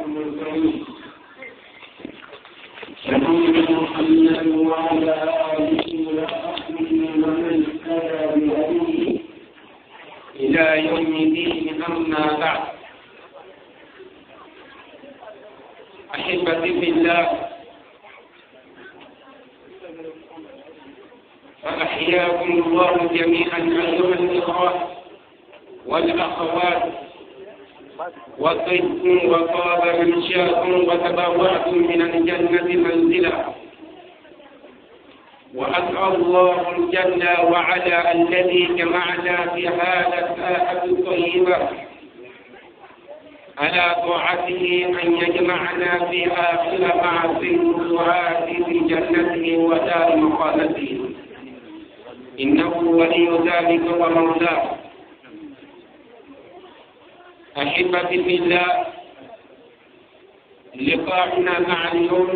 المرسلين نبينا محمد وعلى آله وصحبه ومن اهتدى بهديه إلى يوم الدين. أما بعد، أحبتي في الله، فأحياكم الله جميعا أيها الإخوة والأخوات، وطبتم وطاب منشاكم وتبوأتم من الجنة منزلا، وأسأل الله جل وعلا الذي جمعنا في هذا الساحة الطيبة على طاعته أن يجمعنا في آخر معصر الدعاة في جنته ودار مقامته، إنه ولي ذلك ومولاه. أحبتي في الله، لقاءنا مع اليوم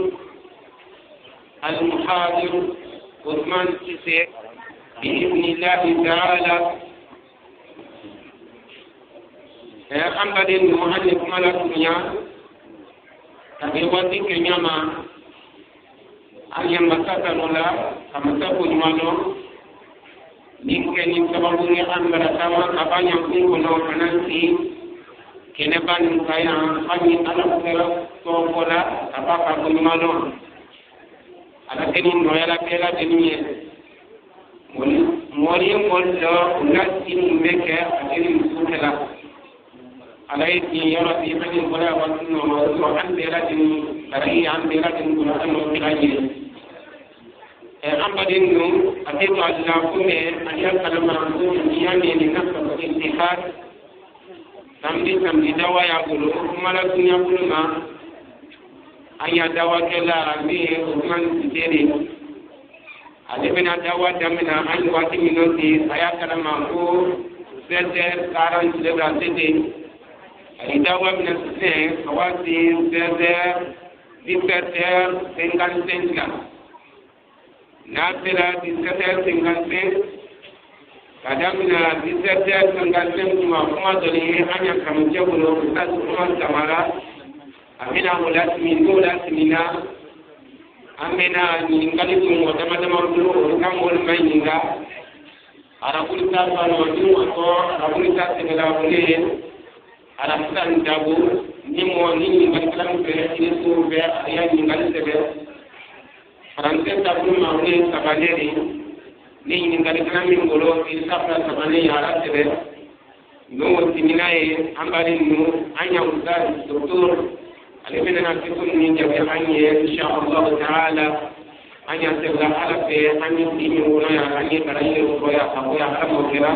المحاضر عثمان سيسي بإذن الله تعالى أمبدين مهندس مالكنيا كبيرتي كنياما أيام مسافرنا كمسافر ninkeni sababu ya amara tawa kabanya kungo kananti keneban kaya kami alakera to kola abaka kunmano alakeni noyala kela deniye mori mollo ngati meke akeli sutela alaiti yara ti bani kola watuno mo ande radini bari ande radini kola no kilaje أمبرين نوم أكيد على كل أشياء كلام رسول يعني لنفس الاتحاد تمدي دواء يقولوا ما لا تنيا كل ما أي دواء كلا ربي ومن تجري ألبنا دواء دمنا أي وقت منوتي أيا كلام أقول سير كارن سير سيدي أي دواء من السنة خواتي سير دكتور سنغال سنغال نابلا 1755 kadamina 1755 kuma dole hanya kamje gulo ta kuma tamara amina mulasmina amina ni ngali mu wata mawdu kan wol mayinga ara kulta ba wadu ko abulita segala bole ara tan dabu ni mo ni ngal be ni so be ya ni ngal sebe Frances tabu maule sabaleri ni ningali kana min golo il safra sabane yara tebe no timinae ambari no anya ustad doktor alimena na kitu ni jabe anye insha Allah taala anya tebla ala pe anya timi wono ya anya karaye ko ya sabo ya kamo kira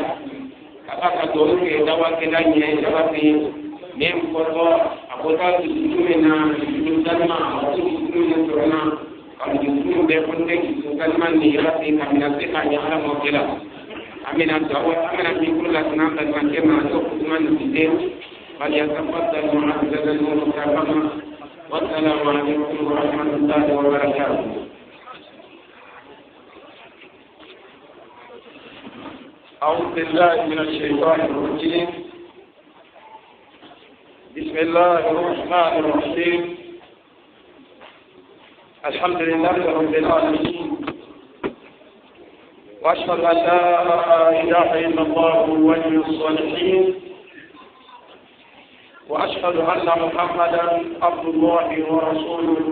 kaka do ke dawa ke danye dawa pe nem ko abota tumena dalma tumena kalau justru berpenting bukan ni rasi kami nanti hanya ala mokela. Amin atau amin amikul lasnam dan macam masuk cuma nanti bagi yang sempat dan muhadzan muhadzama. Wassalamualaikum warahmatullahi wabarakatuh. أعوذ بالله من الشيطان الرجيم. بسم الله الرحمن الرحيم. الحمد لله رب العالمين، وأشهد أن لا إله إلا الله ولي الصالحين، وأشهد أن محمدا عبد الله ورسوله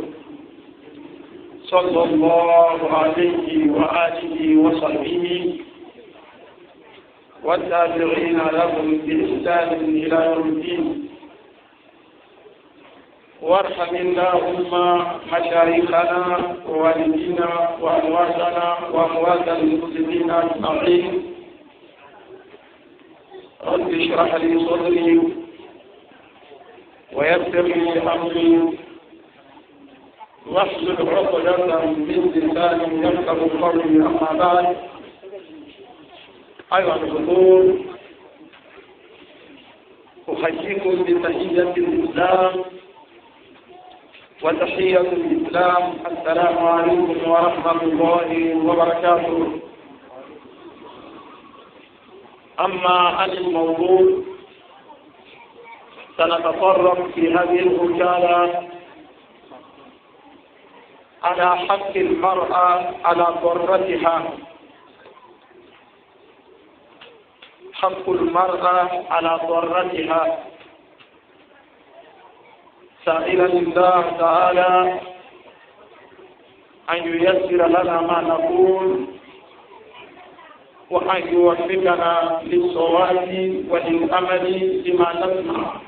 صلى الله عليه وآله وصحبه والتابعين لهم بإحسان إلى يوم الدين. وارحم اللهم مشايخنا ووالدينا وأمواتنا وأموات المسلمين أجمعين. رب اشرح لي صدري ويسر لي أمري واحلل عقدة من لساني يفقهوا قولي. أما بعد، أيها الحضور، أحييكم بتحية الإسلام وتحية الإسلام. السلام عليكم ورحمة الله وبركاته. أما عن الموضوع سنتطرق في هذه الوكالة على حق المرأة على ضرتها، حق المرأة على ضرتها، سائلا الله تعالى أن ييسر لنا ما نقول وأن يوفقنا للصواب وللأمل بما نسمع.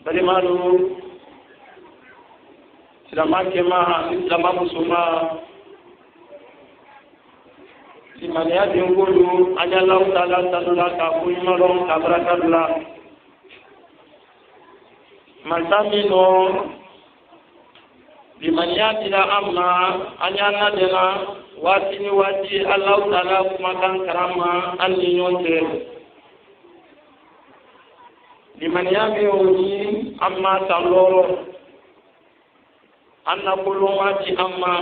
بلمانو سلama kema islama musuma limania dingulu anyala utala talula ka kuimalon kabrakalla maltamino limania tila amma anyana dena watini wati Allah taala kumakan karama aliyonte limania bioni amma taloro anna kulumati amma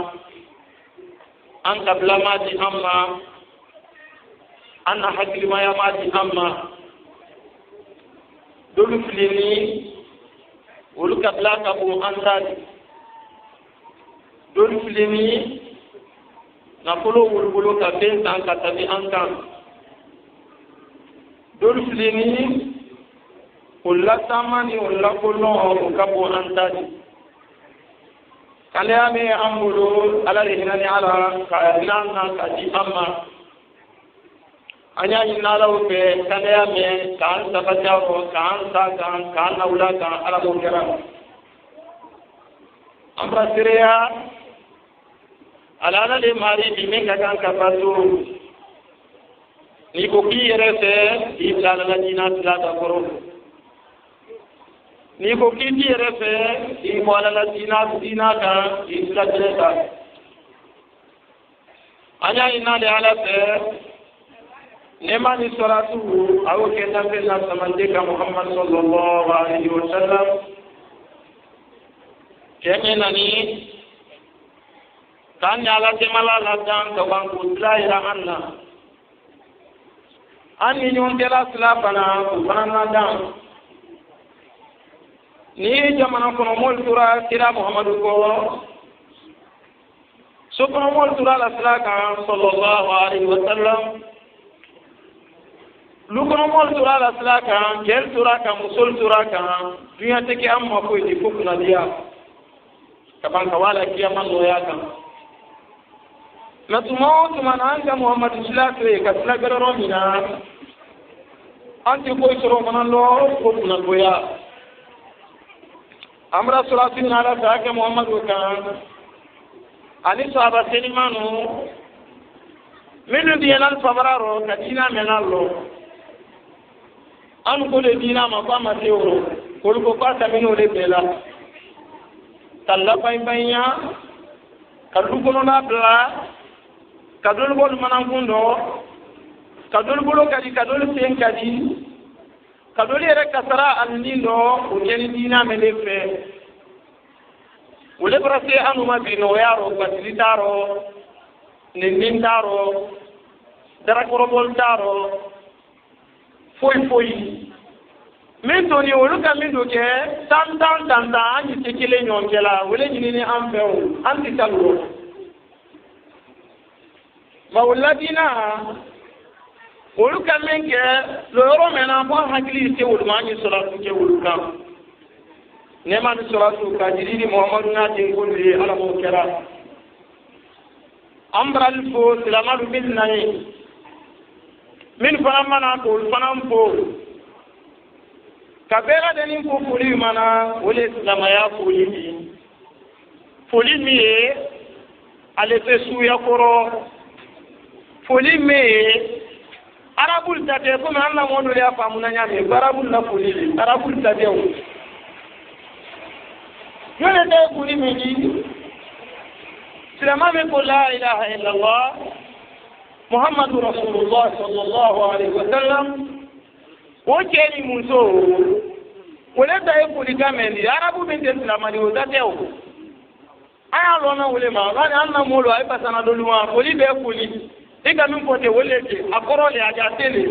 an kablamati amma anna haklimayamati amma dolu filini wolu kablaka bu antadi dolu filini na kolo wulu ka bentan ka tabi ankan dolu filini ulla tamani ulla kolo ka bu antadi kaliame amulu ala hinani ala ka inana ka di amma anya inala upe kaliame kan sabata ko kan sa kan naula kan ala ko kera amra siria ala le mari di me kan ka pasu ni ko ki rese di ala la dina da koro ni ko kiti refe i mola la dina ka isla dreta anya ina le ala fe nema ni salatu au kenda fe na samandika Muhammad sallallahu alaihi wasallam kemena ni kan ala temala la dan ka bangu ila anna ani nyon dela sala bana dan ni jamana kono mol tura kira Muhammadu ko so kono mol tura la salaka sallallahu alaihi wasallam lu kono mol tura la salaka gel tura ka musul tura ka dunya take amma ko di ko kuna dia kaban ka wala kiyama no ya kan na tumo tumana anga Muhammadu sallallahu alaihi ka salaka ro mina anti ko isoro manalo ko kuna goya amra suratin ala saake Muhammadu kan ani sahaba selimanu minu diyanal fabraro kadina menallo an ko le dina ma ba ma teoro ko ko pata minu le bela talla payya kadu kono na bla kadul bol manangundo kadul bolo kadi kadul sen kadi kadoli yɛrɛ kasara alinindo o jeni dina melefe wole brase anuma bino yaro batili taro nindin taro darakorobol taro foyi min doni wolu ka min do ke tan anyi tekele nyongela wole nyini an few an titalu mawladina wolu ka min kɛ lɔyɔrɔ mɛnna fɔ hakili tɛ wolu ma an ye sɔrɔtu kɛ wolu kan ne ma ni sɔrɔtu ka jiri ni Muhammadu n'a den ko ye ala m'o kɛra an barali fo silamɛlu min na ye min fana mana k'olu fana fo ka bɛɛ lajɛlen ko foli mana o de silamɛya foli ye foli min ye ale tɛ suya kɔrɔ foli min ye arabul tate ko man na modu ya famuna nyame arabul na fuli arabul tate o yone de kuli meji silama be ko la ilaha illa allah muhammadur rasulullah sallallahu alaihi wasallam o keni munso wala da e kuli kamendi arabu be silama ni o tate o aya lona wole ma wala anna molo ay pasana doluma kuli be kuli ika min pote woleke akoro le aja tele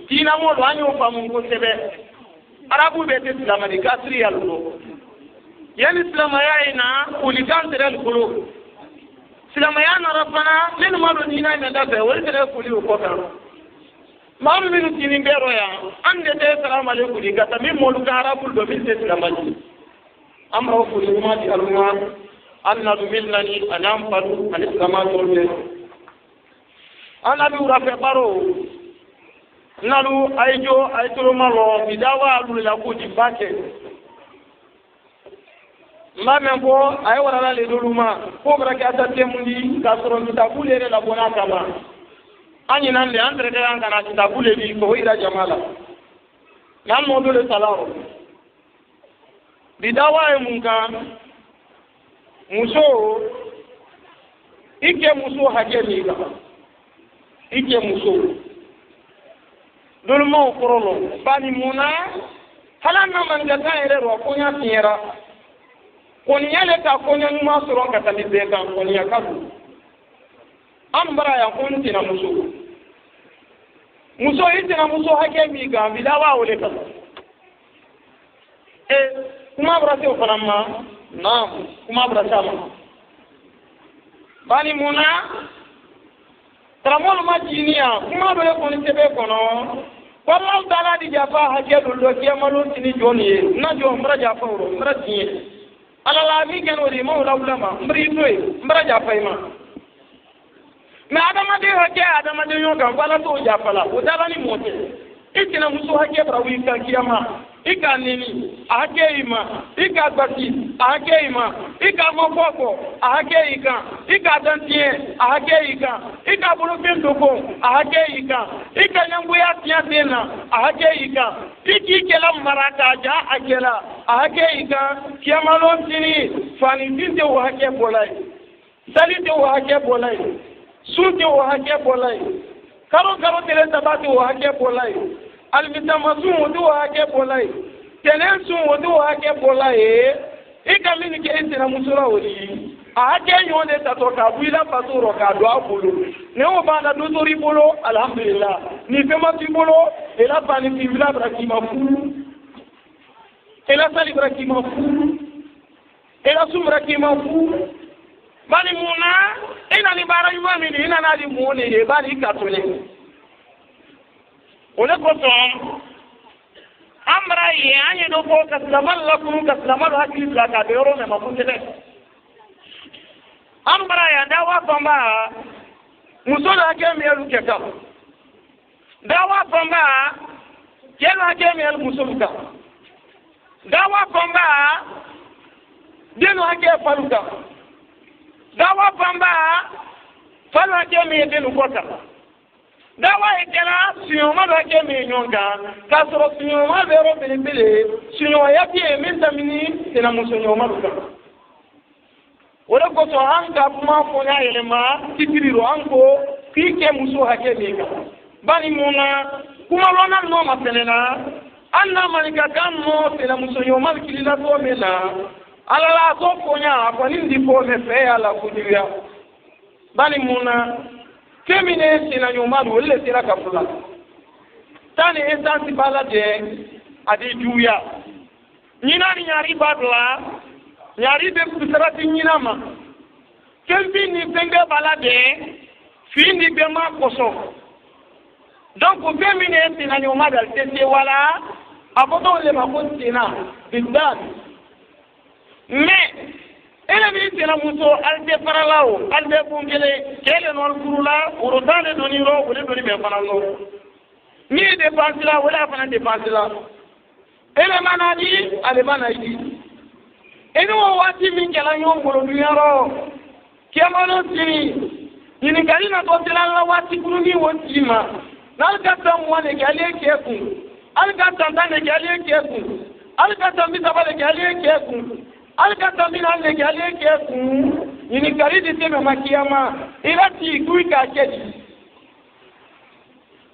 tina mo do anyo famu ko sebe arabu be te islam de kasri allo yani islam ya ina ulikan tere allo islam ya na rabbana len ma do dina ina da be wal tere kuli ko ta mamu min tini bero ya ande te assalamu alaikum di gata min mo ka arabu do min te islam ji amra ko ni ma di aluma anna du millani anam fadu al islam do ana du rafe baro nalu aijo aitoro malo bidawa alu la ko jibake mame bo ay wala le doluma ko brake atate mundi ka soro tabule le la bona kama anyi nan le andre de anga na tabule bi ko ira jamala nan mo dole salaro bidawa e munka muso ike muso hajemi ga ike muso dolmo korolo bani muna halana man gata ere ro ko nya tiera ko nya le ka ko nya ma soro ka tali be kan ko nya ka ambara ya ko ntina muso itina muso hake mi ga bidawa wole ka kuma brate o fanama na kuma brata ma bani muna tramol majinia kuma do ko ni tebe kono wallahu taala di jafa hake do kiyamalu tini joni na jo mbra jafa ro mbra tiye ala la mi gen wori mawla ulama mbri toy mbra jafa ima me adama de hake adama de yoga wala to jafa la o dala ni mote itina muso hake bra wi ka kiyama ika nini ahake ima ika gbati ahake ima ika mofoko ahake ika dantie ahake ika bulufin doko ahake ika nyambuya tiya tena ahake iki kela maraka ja akela ahake kiamalon tini fani tinte wa hake bolai salite wa hake bolai sunte wa hake bolai karo tele tabati wa hake bolai almitamasun wudu wa hake bolai tenensun wudu wa hake bolai ika mini ke intina musura wori ahake yonde tatoka buila pasuro ka do abulu ne o bana do tori bolo alhamdulillah ni fema ti bolo ela bani ti vila brakima fu ela sali brakima fu ela sumra kima fu bani muna ina ni bara yuma mi ni ina na di mune e bani katole ole ko to amra ye anye do ko kaslamal lakum kaslamal hakil ka de oro me mafunde amra ya dawa pamba musola ke mi elu keka dawa pamba kela ke mi elu musulka dawa pamba denu hake faluka dawa pamba falu hake mi denu kota dawa ikela siyoma hake mi nyonga kasoro siyoma bero bilibili siyoma yati min tamini tena musonyoma luka wala ko to anga kuma ko ya yelema tikiriro anko kike muso hake mika bani muna kuma lona no maselena anna malika kanno tena muso yoma kilila to mena ala la to ko nya ko nindi ko me fe ala kudiya bani muna kemine tena yoma wala tena kafula tani esansi balade adi juya nyina ni nyari badla yari be kusarati nyinama kembi ni penge balade fini be ma koso donc be mine tina nyoma dal tete wala abodo le ma ko tina bidan mais ele bi tina muso alde paralao alde bungele kele non kurula urutane doniro wala doni be paralo ni de pasila wala fana de pasila ele manadi ale manadi eno wati min kala nyongolo duyaro kemano tini ni kali na to tilala wati kuruni wotima nalka tamwane kale keku alka tandane kale keku alka tambita bale kale keku alka tambina le kale keku ni kali diteme makiyama irati kuika keji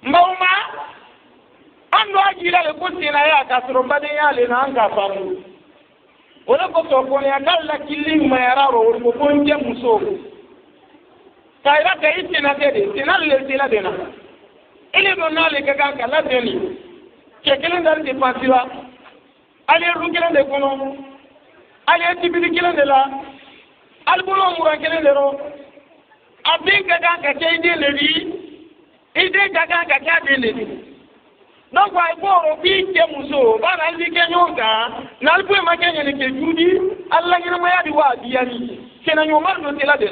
mauma ando ajira le kutina ya kasro bade yale na anga famu wala ko to ko ya dalla killing mayararo ko bonje muso kayra kay tina dede tina le tina dena ile do nale ka kan kala deni ke kelen dar de pasira ale ru kelen de kono ale tibili kelen de la albulo mura kelen de ro abin ka kan ka ke ide le ri ide ka kan ka ka de le donc wa iboro bi ke muso ba na li ke nyonga na albu ma ke nyene ke judi alla ngina ma yadi wa diyani kena nyomar do tela de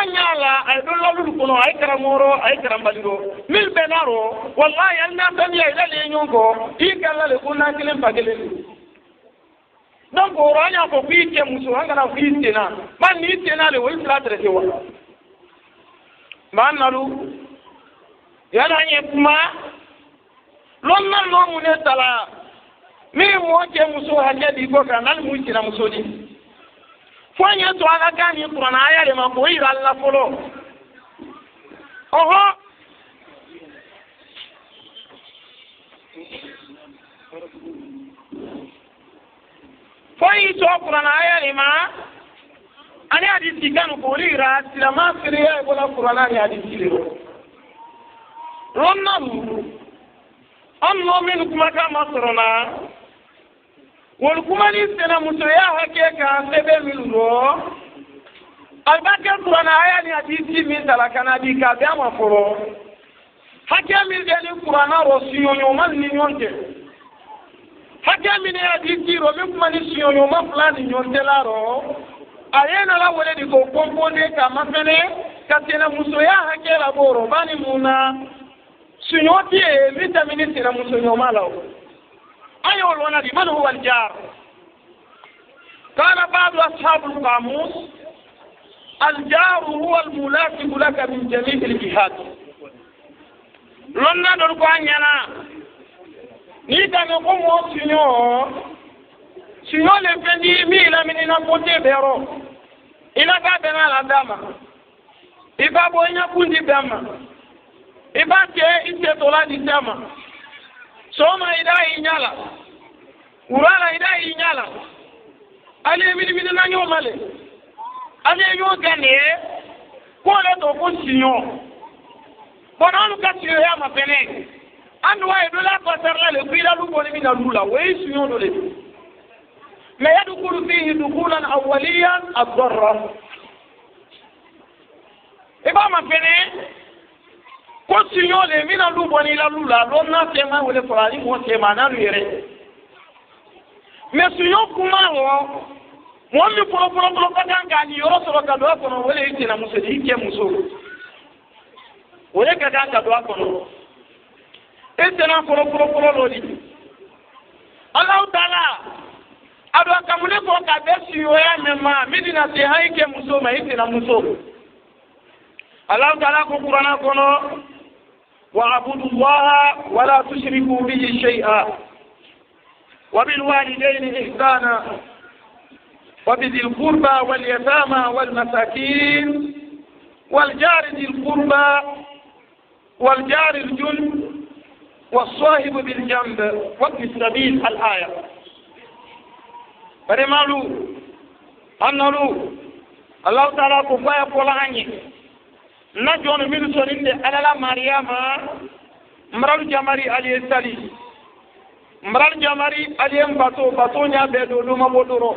anyala ay do lolu kono ay karamoro ay karambalido mil benaro wallahi alna tamiya ila le nyongo ikalla le kunna kilen bagele donc oranya ko bi ke muso anga na fi tena man ni tena le wol tra tra tewa man nalu yana nye kuma lonna no mu ne tala mi mo ke muso hanje di ko kan nan mu tena muso di fanya to aga gani Qur'an aya de ma ko ira Allah folo oho fayi to Qur'an aya de ma ani hadisi kanu ko ira silama firiya ko la Qur'an ani hadisi le ronna anno min kuma ka masrona wol kuma ni sena muso ya hake ka sebe milugo albake Qur'an aya ni hadisi min talakana di ka be ma foro hake min de ni Qur'an ro siyo man ni nyonte hake min hadisi ro min kuma ni siyo man plan ni nyonte la ro ayena la wole di ko kompone ka mafene ka sena muso ya hake la boro bani muna sinyoti e vitamini sena muso nyomala أيوة الولد من هو الجار؟ قال بعض أصحاب القاموس الجار هو الملاصق لك من جميع الجهات. لنا نرقانينا نيتا نقوم سينو لفني ميلا من نقوتي بيرو إلا كابنا لداما إبا بوينا كوندي بياما إبا كي إستطولا دي داما soma idai nyala urala idai nyala ale mi na nyo male ale yo gane ko le to ko sinyo bonon ka sinyo ya mapene andu wa idola pasarla le bila lu boni mi na lula we sinyo do le ma yadkhulu fihi dukhulan awwaliyan ad-darra iba mapene ko sinyo le mina lu boni la lula lo na te ma wele farali mo te ma na yere me sinyo kuma mo mi polo ka ganga ni yoro so ka do ko no wele ite na muso di ke muso wele ka ganga do ko no ite na polo lo di Allah taala ado akamule ko ka be sinyo ya mema midina te haike muso ma ite na muso Allah taala ko Qur'ana ko no واعبدوا الله ولا تشركوا به شيئا وبالوالدين إحسانا وبذي القربى واليتامى والمساكين والجار ذي القربى والجار الجنب والصاحب بالجنب وابن السبيل الآية فرمالو أنه الله تعالى كفاية قولاني na jon min soninde alala mariama mral jamari ali sali mral jamari ali bato nya be do ma bodoro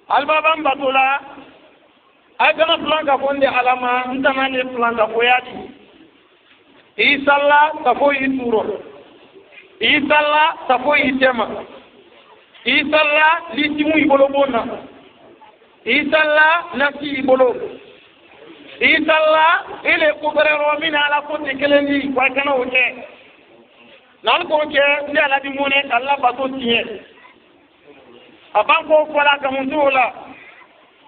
albaba batola agana planga fonde alama ntamane planga koyati isalla tafo ituro isalla tafo itema isalla litimu ibolobona isalla nafsi ibolo isalla ile kuberero min ala kuti kelendi kwa kana oke nan ko ke ndi ala di mone Allah bato tiye aban ko fola kamundula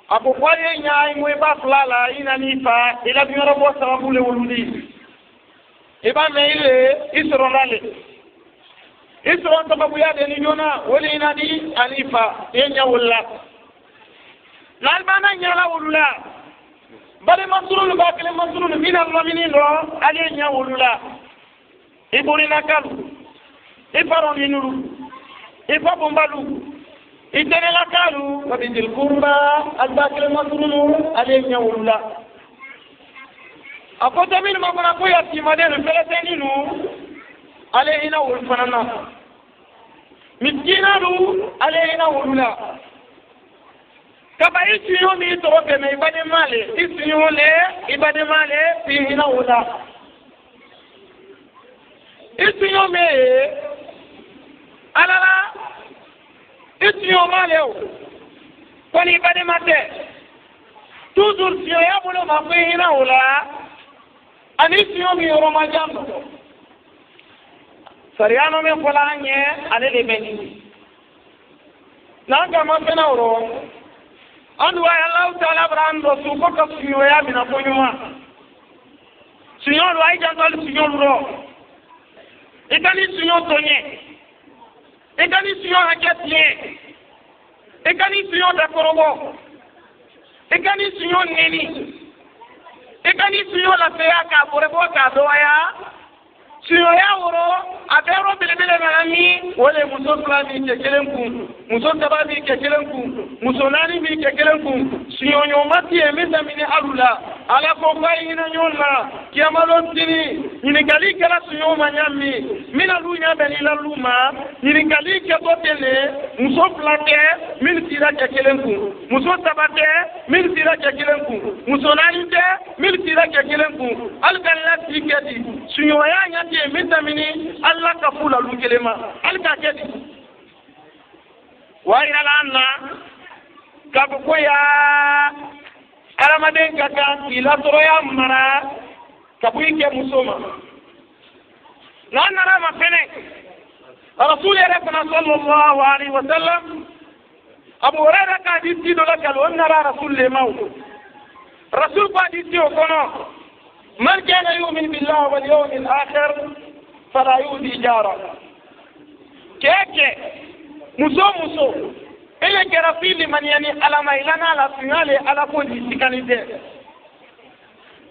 abu kwaye nyaay moy ba flala ina ni fa ila bi robo sababu le wuludi iba meile isronale isron sababu ya de ni jona wali ina di anifa yenya wala nalbana nyala wulula bale masulul bakale masulul min al-mu'minin ro ale nya wulula iburina kalu ifaroni nuru ifabumbalu itene la kalu wabidil qurba al-bakale masulul ale nya wulula akota min ma fana ko yatima den felete nu ale ina wol fanana miskina du ale ina wolula kaba isiyo mi to be me ibade male isiyo le ibade male fi ina wola isiyo me alala isiyo male o koni ibade mate toujours siyo ya bolo ma fi ina wola ani siyo mi roma jambo sariano me folanye ale de beni nanga ma fena oro andu wa Allah taala brando su ko ko siyo ya mina ko nyuma siyo lo ay jangal siyo ro ikani siyo tonye ikani siyo haketie ikani siyo da korobo ikani siyo neni ikani siyo la feya ka borebo ka doya siyo ya woro abero bilebele nami wole muso fulani ke kelenku muso tababi ke kelenku muso nani bi ke kelenku siyo nyomati emeza mini alula ala ko bayina nyonna kiamalo tini ni gali kala siyo manyami mina lunya beni la luma ni gali ke botele muso fulate min tira ke kelenku muso tabate min tira ke kelenku muso nani te min tira ke kelenku algalla tiketi siyo ya nyati emeza mini Allah ka fula lu kelema alka kedi wa ila lanna ka ko ya aramaden ka kan ila toro ya mara ka bu ke musoma lanna ra ma fene rasul rabbana sallallahu alaihi wasallam abu hurairah ka di do la kal onna ra rasul le maw rasul ko di o kono man kana yu'min billahi wal yawmil akhir fala yudi jara keke muso ele kera fili maniani alama ilana la finale ala ko dikanite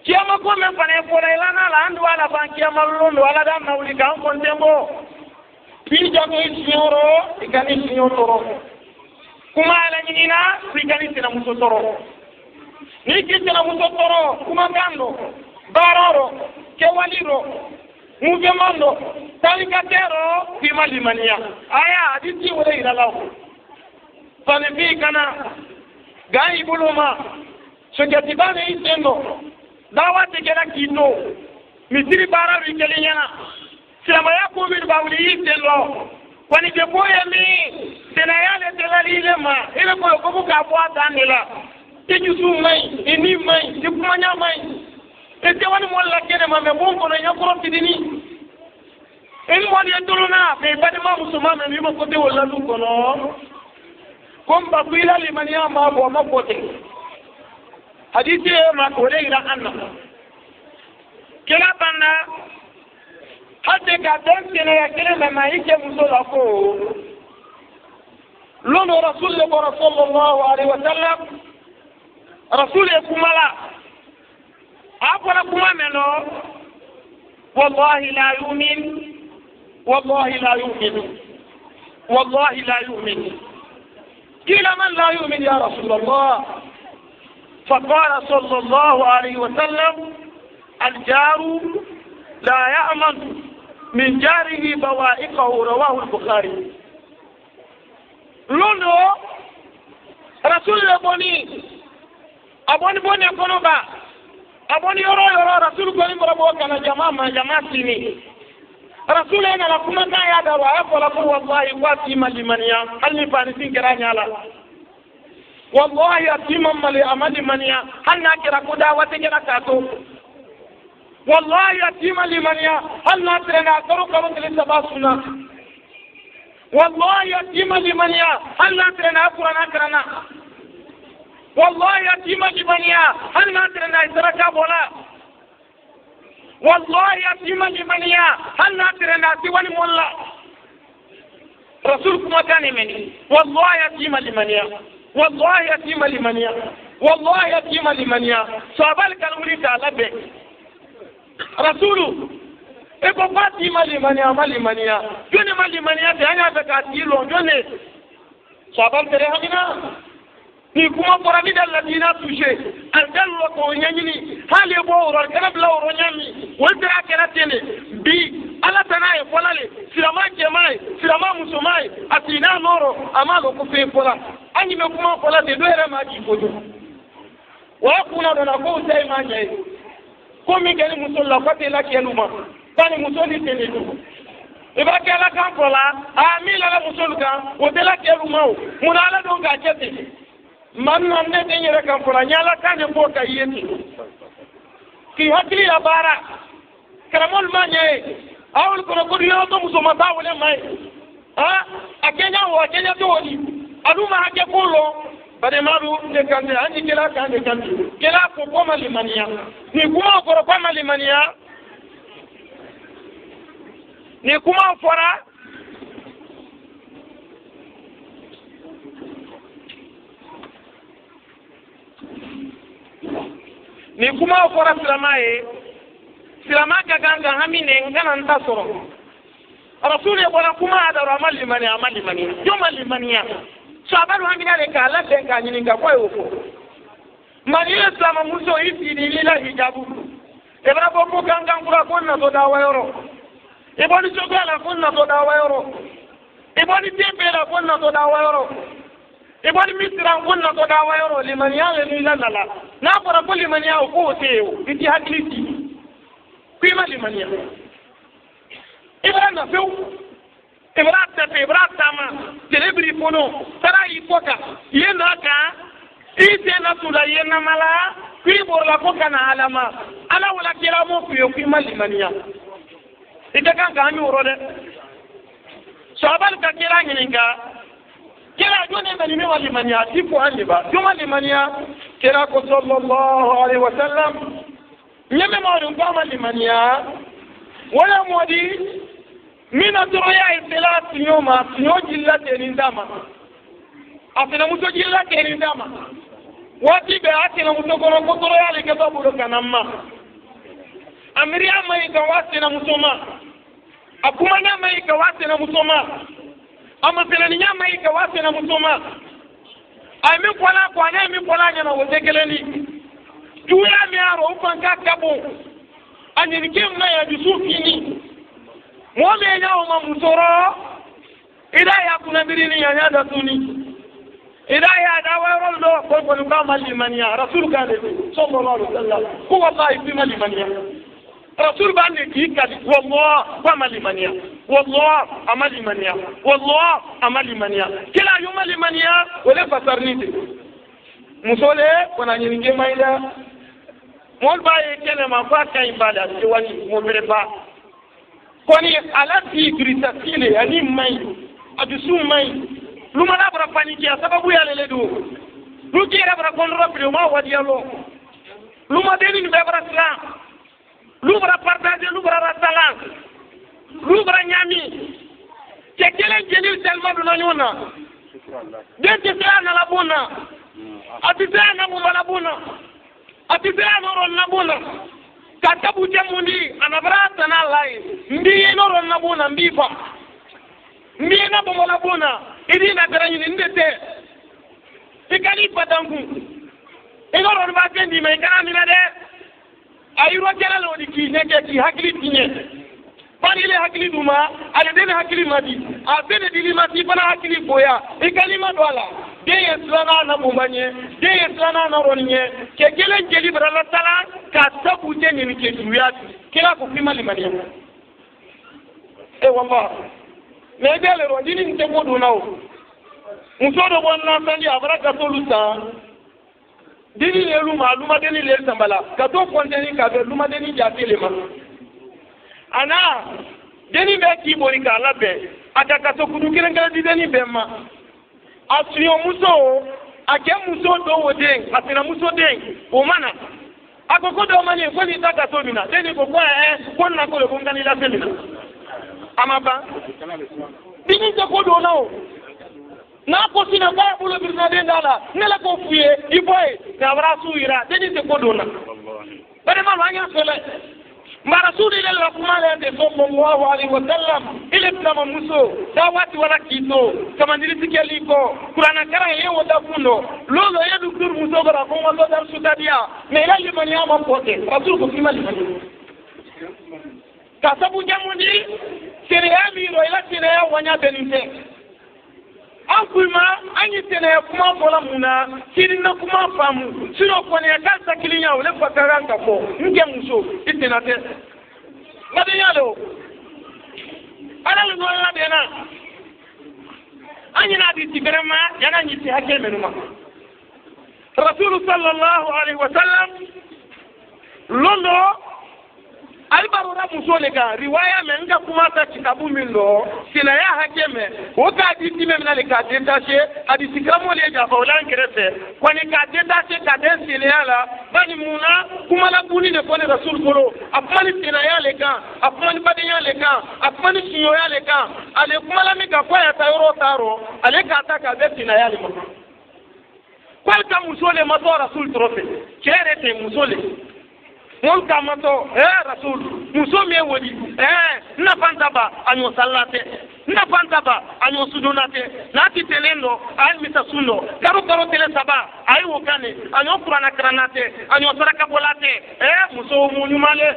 kiyama ko men fane ko ilana la andu ala ban kiyama londo ala da mawli kan ko tembo pi jago sioro ikani sioro kuma ala nyina ikani sina muso toro ni kitela muso toro kuma kando baroro kewaliro muvemando talikatero kimalimania aya hadisi wala ilalahu fanifi kana gai buluma sojatibane itendo dawati kera kito misiri bara rikelinyana sema yako bi bawli itendo kwani de boye mi tena yale telalile ma ile ko buka bwata ndela tejusu mai ini mai dikumanya mai ete wani molla kene ma me bonko no nyakoro tidini en wani yaduluna be badima musuma me mi ko de wala lu kono komba kuila limania ma bo ma bote hadithi ma ko le ira anna kila banda hade ka dentene ya kile me ma ike musola ko lono rasulullah sallallahu alaihi wasallam rasul kumala أقول لكم أمنوا والله لا يؤمن والله لا يؤمن والله لا يؤمن قيل من لا يؤمن يا رسول الله فقال صلى الله عليه وسلم الجار لا يأمن من جاره بوائقه رواه البخاري لونو رسول الله بني أبوني بني كنوبا aboni yoro rasul ko ni morabo kana jamaa sini rasul ena la kuma ta ya dawa ya kola ko wallahi wati malimaniya halni fani sin kiranya la wallahi atima mali amali maniya hanna kira ko da wata kira kato wallahi atima limaniya hanna trena karo karo kile sabasuna wallahi atima limaniya hanna trena qur'ana karana والله يتيم لمنيا هل ناترنا إسرك بولا والله يتيم لمنيا هل ناترنا سواني مولا رسولكم وكاني مني والله يتيم لمنيا والله يتيم لمنيا والله يتيم لمنيا سوابالك الأولي تعالى بك رسوله eko pati malimania jone malimania te anya be ka tilo jone sabal tere hamina ni kuma fora ni dal ladina touché al dallo ko nyanyini hali bo ro kana bla ro nyami wonta akera tene bi ala tanaye folale silama jemai silama musumai atina noro amalo ko fe fola anyi me kuma fola de doere ma ji fojo wa kuna dona ko sai ma nyai ko mi gani musolla ko te la keluma tani musoli tene du iba kela kan fola a mi la musol kan o de la keluma o munala don ga jete man nan ne den yere kan fola nyala kan ko ka yeti ki hakli ya bara karamol ma nyai awul kono ko yo to musoma ta wole mai ha akenya wo akenya to woni aduma hake kulo bade maru de kande anji kila kande kande kila ko ko malimania ni kuma ko ko malimania ni kuma fora ni kuma fora silamaye silama ka ganga hamine ngana ntasoro rasuli wala kuma ada ramali mani joma limania sababu hamina le kala denga nyini ngakwa yoko mani islam muso iti ni lila hijabu ebra bobo ganga ngura konna to dawa yoro eboni chogala konna to dawa yoro eboni tembela konna to dawa yoro eboni misra konna to dawa yoro limania le lila nala na fara ko limania ko teo iti hakliti kwima limania ibra na feu ibra tepe ibra tama telebri fono tara ifoka yena ka ite na tula yena mala kwibor la foka na alama ala wala kila mo kuyo kwima limania ite kan ga mi urode sabal ka kila nyininga kila jone mani me walimania tipo aniba juma limania kila ko sallallahu alaihi wasallam nyeme mawdum kama limania wala modi mina droya ikhtilaf yoma jilla tenindama afina muso jilla tenindama wati be atina muso kono ko droya le ke babu kanamma amriya mai ka wasina musoma akuma na mai ka wasina musoma ama filani nya mai ka wasina musoma ai mi kwala kwana mi kwala nya na wotekeleni tuya mi aro ufanka kabo anyini kim na ya jusufini mwome nya uma musoro ida ya kuna birini ya nyada tuni ida ya dawa roldo ko ko kama limania rasul kale sallallahu alaihi wasallam ko wallahi fi limania rasul bande kikali wallah kama limania wallah amalimania wallah amalimania kila yuma limania wala fasarnite musole wana nyinge maida mon baye kene ma fa kay bada ci wani mo bere ba koni alati grita sile ani mai adusu mai luma na bara paniki sababu ya lele do lukira bara kon rabbi ma wadi yalo luma deni ni bara sala lu bara partager lu bara rasalan lu bara nyami kekele jeli selma do nyona dente sa na labuna atisa na mo labuna atibea noro nabuna katabu jamundi anabrata na lai ndi noro nabuna mbifa mbi na bomola buna idi na garanyi ndete ikali patangu inoro ba kendi me kana mina de ayuro kala lo diki neke ki hakli tinye bani le hakli duma ale den hakli madi a bene dili mati bana hakli boya ikali madwala deye slana na bumbanye deye slana na ronye kekele jeli brala tala ka tabu jeni ni ke duyati kila ko fima limania wallah me dele ro dini nte bodu nawo musodo bonna sandi abraka tolusa dini le luma deni le sambala ka to konteni ka be luma deni jatele ma ana deni be ki bori ka labe ataka to kudu kirengala deni be ma asiyo muso ake muso do woden asina muso den o mana akoko do mani ko ni taka to mina deni ko ko na ko le ko ngani la semina amaba dini to ko do nawo na ko sina ba bulo birna den dala nela ko fuye iboy na wara suira deni to ko do na bade ma wanya sele ma rasulillah la kuma la de sallallahu alaihi wa sallam ile kama muso dawati wala kito kama nilisikeli ko kurana kara yewo da kuno lolo yedu kur muso bara ko mo dar sutadia me ila limani ama pote rasul ko kimali ka sabu jamundi sere ami ro ila sere wanya beninte an kuma an yi tene kuma fola muna kiri na kuma famu sino ko ne ka sakilinya wala fakaran ka ko nge muso itena te madanya lo ala lu wala dena an yi na di tigrama yana yi ti hakke menuma rasul sallallahu alaihi wasallam londo albaru na muso le ka riwaya men nga kuma ta kitabu min lo sila ya hakeme o ka di time men le ka detaché hadisi kramo le ja fawlan kerete kwani ka detaché ka den sila la bani muna kuma la buni de kone rasul koro apani sila ya le kan apani badiya le kan apani sinyo ya le kan ale kuma la mi ka kwa ya tayoro taro ale ka ta ka be sila ya le mo kwal ka muso le mato rasul trofe kerete muso le mon kamato rasul muso me wodi na pantaba anyo sallate na pantaba anyo sudunate na titelendo ay mitasuno karo tele saba ay wokane anyo qur'ana kranate anyo saraka bolate muso mu nyumale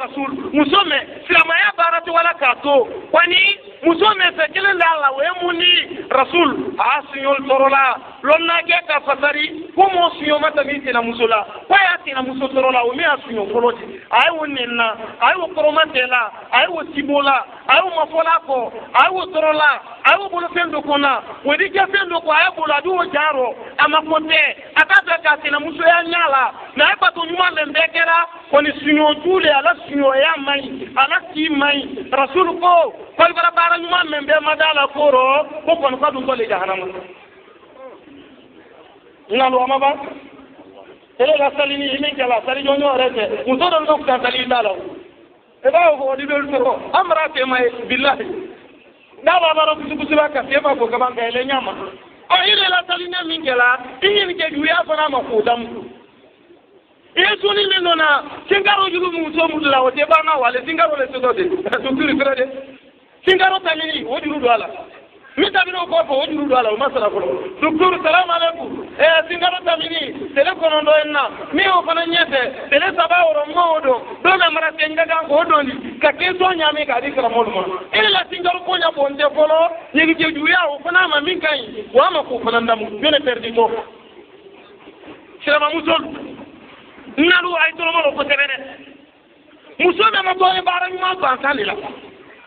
rasul muso me silama ya baratu wala kato kwani muso me sekele la we muni rasul asinyol torola lonna ke ka fasari ko mo siyo mata miti na musola kwa ya tina muso torola o me asunyo koloti ay wonenna ay wo koromantela ay wo sibola ay wo mafola ko ay wo torola ay wo bolo fendo kona wodi ke fendo ko ay bolo adu wo jaro amakote akata ka tina muso ya nyala na ay pato nyuma lembekera koni sunyo tule ala sunyo ya mai ala ti mai rasul ko kol bara nyuma membe madala koro ko kon ka dum ko le jahannama ngalo amaba ele la salini imin kala sali jonyo rete muso don ko kan sali dalaw e ba ko di bel ko amra te may billahi daba baro kusuba ka te ba ko gaban ga ele nyama o ile la salini min kala inin ke duya fana ma ko dam suni min nona singaro jugu muso mudula o te ba na wale singaro le to de to kiri krede singaro tamini o juru do ala mi tabino ko fo wajuru do ala masala ko docteur salam alaykum singaro tamini tele kono do enna mi o kono nyete tele saba woro modo do na mara tenga ga ko do ni ka ke so nyame ka di kala modu mo ele la singaro ko nya bonde folo yegi je juya o fana ma min kai wa ma ko fana ndam bene perdi ko sirama musol nalu ay to mo ko tebene muso me ma to e bara ma ba salila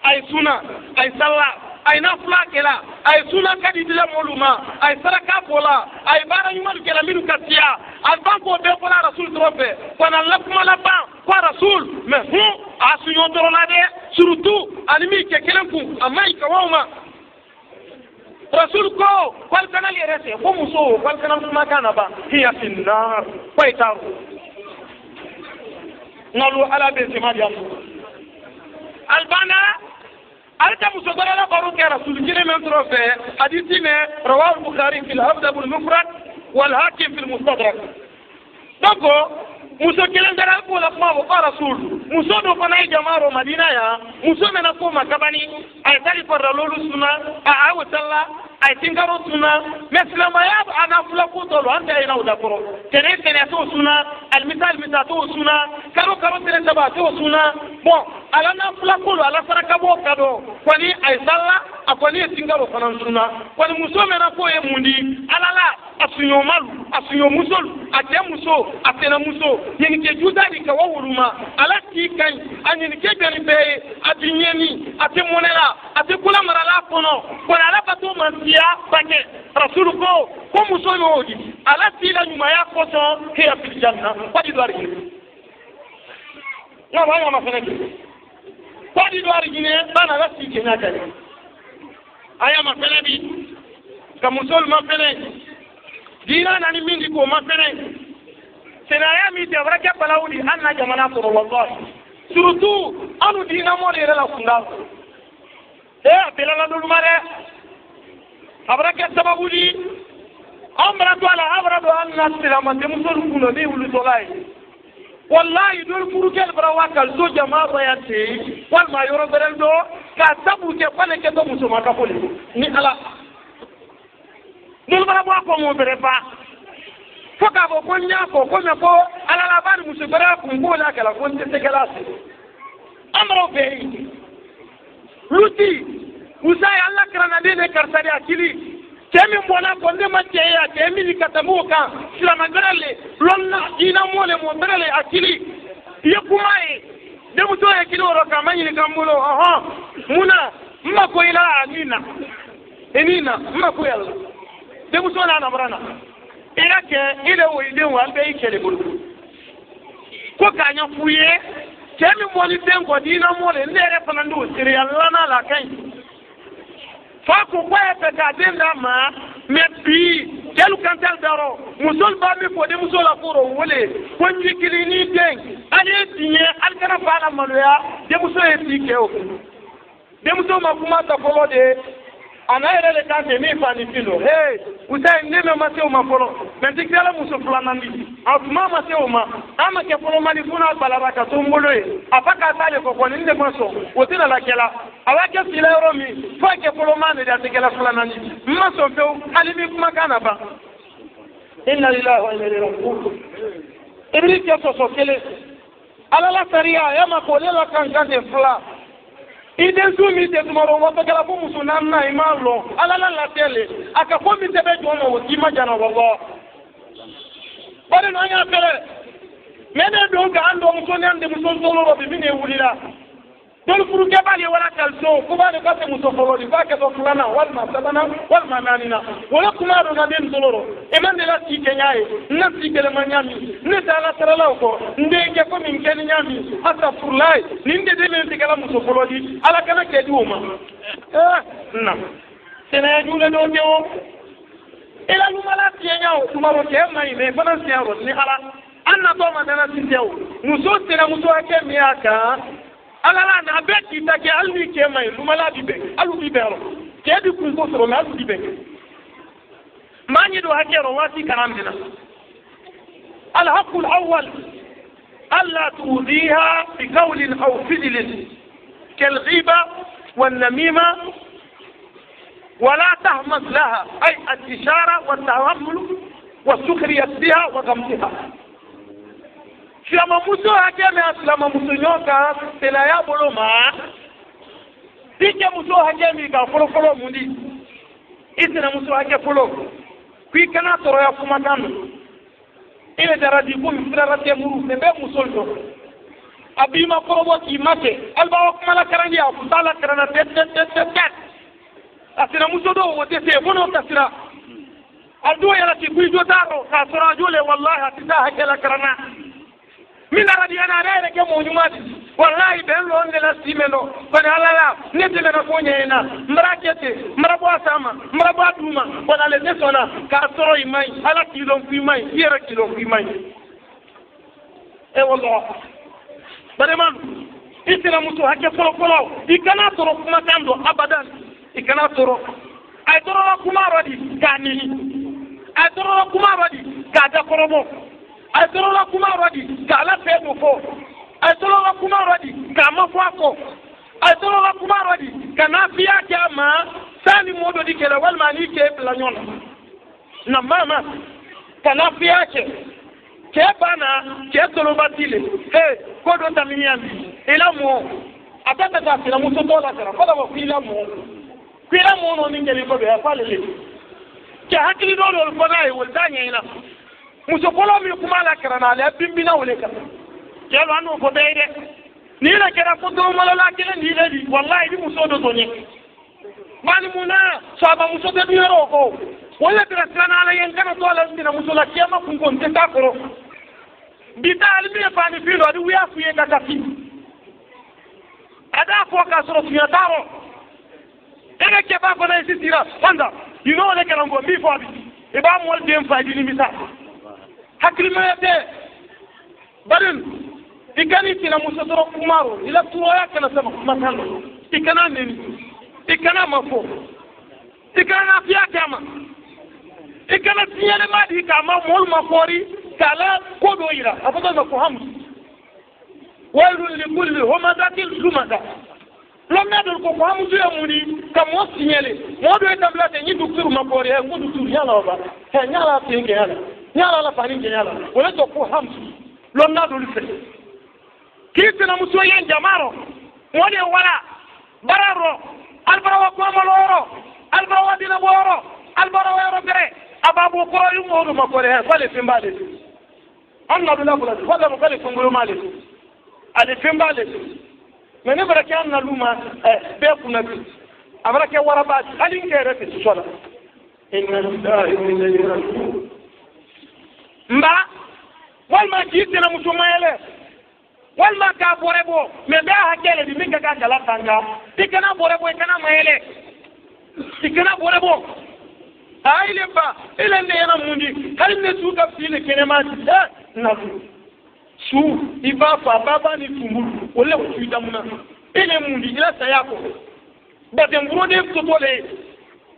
ay suna ay salla ay nafla kela ay suna kadi dile moluma ay saraka bola ay bara nyumal kela minu katia al banko be bola rasul trofe kona lakuma la ban kwa rasul me hu asunyo dorolade surtout animi ke kelenku amai kawama rasul ko kwal kana yerese ko muso kwal kana kuma kana ba hiya finnar faitaru nalu ala be semadiam albana alta musogara la baru ke rasul kile men trofe hadithi ne rawahu bukhari fi al-adab al-mufrad wal hakim fi al-mustadrak doko muso kile ndara ko la ko rasul muso do ko nay jamaro madina ya muso mena ko makabani ay tali farra lolu sunna a awtalla ay tingaro sunna meslama ya ana fula ko to anta ina uda koro tere to sunna al-misal to sunna karo tere saba to sunna bon ala na fula ko ala saraka bo kado kwani ay salla akwani tingaro fanan sunna kwani muso mena ko e mundi alala asunyo malu asunyo musol ate muso atena muso yeni ke judani ka wawuluma ala ti kan anyini ke beni be adinyeni ate monela ate kula marala kono ko ala pato mantia bake rasul ko muso yodi ala ti la nyuma ya koso ke ya fil janna wadi dwari na ba ya mafene wadi dwari gine bana la ti kenya kale aya mafene bi ka musol mafene dina nani mingi ko mafene senaya mi te wara ke balawuli anna jamana ko wallahi surtout anu dina mo de la kunda belala dul mare abra ke sababuli amra to ala abra do anna silama de musul kuno de wulu tolai wallahi dol furukel brawa kal so jama bayante wal ma yoro berel do ka tabu ke fane ke to muso maka fole ni ala dol bara ko mo bere fa foka bo ko nya ko me ko ala la ban muso bara ko ngola kala ko te kelasi amro be luti usay alla krana de kartari akili kemi mbona ko ndema teya kemi ni katamuka sila magrale lonna ina mole mo berele akili yekumae de muto akili oro kamanyi ni kambulo aha muna mako ila enina mako yalla de muto na nabrana ila ke ile wo ile wo albe ikele bulu ko kanya fuye kemi moli tenko dina mole ndere fanandu siri yalla na la kai fa ko kwa peka denda ma me bi kelu kantel daro musul ba mi ko de musul afuro wole ko nyikili ni den ale tinye alkana fala maloya de musul e tikeo de musul ma kuma ta folo de anaere le kante mi fani filo hey usay neme ma tew ma folo men tikela musul flanandi atuma ma tew ma ama ke folo mani funa balaraka to mboloe apaka tale ko ko ninde maso wotina la kela awake silero mi fa ke folo mani da tikela flanandi maso few alimi kuma kana ba inna lillahi wa inna ilaihi raji'un iblis ya so kele alala saria ya makolela kan kante fla iden sumi te tumaro wato kala ko musunan na imalo alala la tele aka ko mi tebe jono woti majana wallah bare no anya pele mene do ga ando musunan de muson solo ro bi mine wulila dol furu ke bali wala kalso ko bale ka te muso folo di ba ke to fulana wal ma sabana wal ma nanina wala kuma do na den solo e man de la ti kenyae na ti kele manyami ne tala tarala ko nde ke ko min ken nyami asa furlai ninde de men ti kala muso folo di ala kana ke diuma na tena jule do nyo ila lumala ti nyao tumaro ke mai me bana siaro ni ala anna to ma dana ti tew muso tena muso ake miaka alala na beti take alwi ke mai lumala bibe alu bibero ke di ku ko so na alu bibe mani do hakero wati karamdina al haqq al awwal alla tudiha bi qawl aw fidl kal ghiba wan namima ولا تهمس لها أي الإشارة والتهمل والسخرية بها وغمزها Silama muso hakeme silama muso nyoka tela ya boloma dike muso hakeme ka folo mundi isina muso hake folo kui kana toro ya kuma tanu ile daradi ko mfira te muru sembe muso ndo abima probo ki mate alba kuma la karandi ya futala karana te asina muso do wote se bono tasira aldo yala ki kui jotaro ka sora jole wallahi atita hakela karana min aradi ana rere ke mo nyumati wallahi ben lo ndela simelo bani halala nete na ko nyena mrakete mrabo asama mrabo duma wala le nesona ka soro imai ala kilo imai yera kilo imai e wallah bani man itira mutu hakke folo ikana toro kuma tando abadan ikana toro ay toro kuma radi kanini ay toro kuma radi ka da korobo ay toro kuma radi ka la fedo fo ay toro kuma radi ka mafako ay toro kuma radi ka na fiya kama sani modo dikela wal mani ke planyona na mama ka na fiya ke bana ke toro batile ko do tamiyami ila mo atata ta sila muso to la sara ko da ko ila mo no ningeli ko be afalele ke hakili do do ko dai wol tanya ina muso polo mi kuma la karana le bimbina wole ka ke lo anu ko beide ni la kera ko do mala la kele ni le di wallahi di muso do toni mani muna saba muso de biro ko wala tra sana la yen kana to la ndina muso la kema kun kon te takoro bital mi fa ni filo adi wiya fuye ka tafi ada ko ka soro fiya taro ene ke ba ko na sitira wanda you know le kana ngo mi fo bi e ba mo dem fa di ni misa haklimete barin ikani tina muso toro kumaro ila turoya kana sama matalo ikana neni ikana mafo ikana fiya kama ikana tiyele madi kama mol mafori kala kodo ira apodo na ko ham wailun likulli humazatin lumaza lonna dol ko amu du amuni kam mo signalé mo do tambla te ni docteur ma ko re ko docteur yala ba he nyala tinge yala la fani nyala wala to ko ham lonna dol fe kitna muso yan jamaro mo de wala bararo albarawa ko maloro albarawa dina boro albarawa yoro bere ababu ko yu mo ma ko re ko le fimbale anna dula bula wala mo kale fungulo male ale fimbale mais ne bara kan na luma be kuna bi abara ke waraba ali ngere fi sola inna lillahi wa inna ilaihi raji'un mba wal ma jiti na mutumayele wal ma ka borebo me be ha kele di minga ka kala tanga dikana borebo kana mayele dikana borebo aile ba ile ne yana mundi hal ne su ka fili kene ma na su iba fa baba ni tumuru ole o tuita muna ile mundi ila sayako bate nguro de totole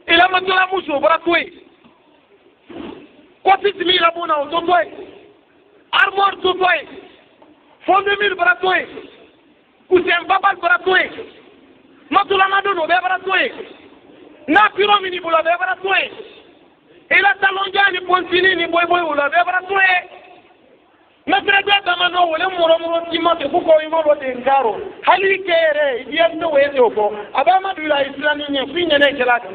ila matala muso baratwe ko tismi la bona o totwe armor totwe fonde mil baratwe kusem baba baratwe matula madono be baratwe na piramidi bula be baratwe ila talonja ni pontini ni boy boy ula be baratwe Mestre Damano, le moro timate kuko imoro de ngaro. Hali kere, yendo weze oko. Abama dula islami nye finye ne kelati.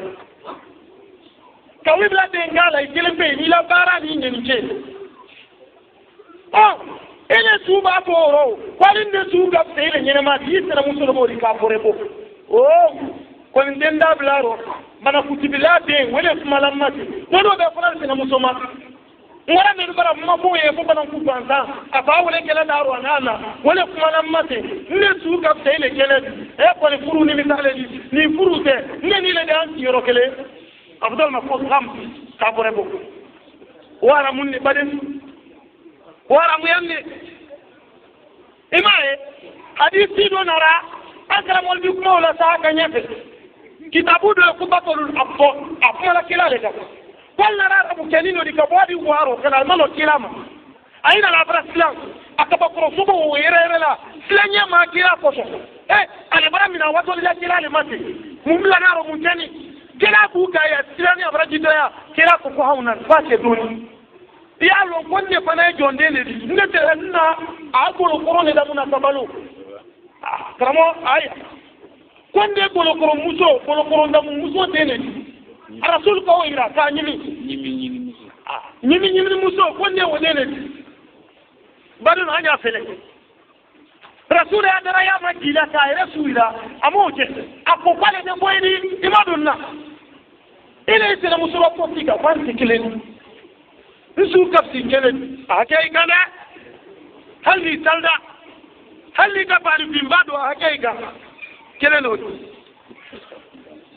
Kawibla de ngala ikilembe ila bara ni nje. Oh, ele suba boro. Kwali ne suga fele nyene ma yisera muso mo rika porebo. Oh, ko ndenda blaro. Mana kutibila de wele kumalamati. Wodo be France na muso ma. ngara ne bara mabo ye fo bana ku banza afa wala kala daru anana wala kuma nan mate ne su ka tele kele e ko ni furu ni misale ni furu te ne ni le dan ti yoro kele afdal ma ko kam ka bore bo wara mun ni baden wara mu yanne imae hadisi do nara akramul bi kuma wala sa ka nyafe kitabu do ku batolul afo afala kila le ka wala rara bukelino likabwadi waro kana malo kilama aina la braslan akaba krosugo wererela slanya ma kila koso ale bara mina wato la kila le mate mumla naro mutani kila buka ya slanya abrajida ya kila ko hauna fate doni ya lo konde pana jonde ne ngete na agolo korone da muna sabalu kramo aya konde golo koro muso golo koro da muso tene rasul ko ira ka nyimi muso ko ne wonene badu na anya fele rasul ya dara ya makila ka rasulira amoje akopale de boyni imadunna ile ite na muso ko tika kwanti kileni nisu kapsi kelen akai kana halli salda halli da bari bimbado akai ga keleno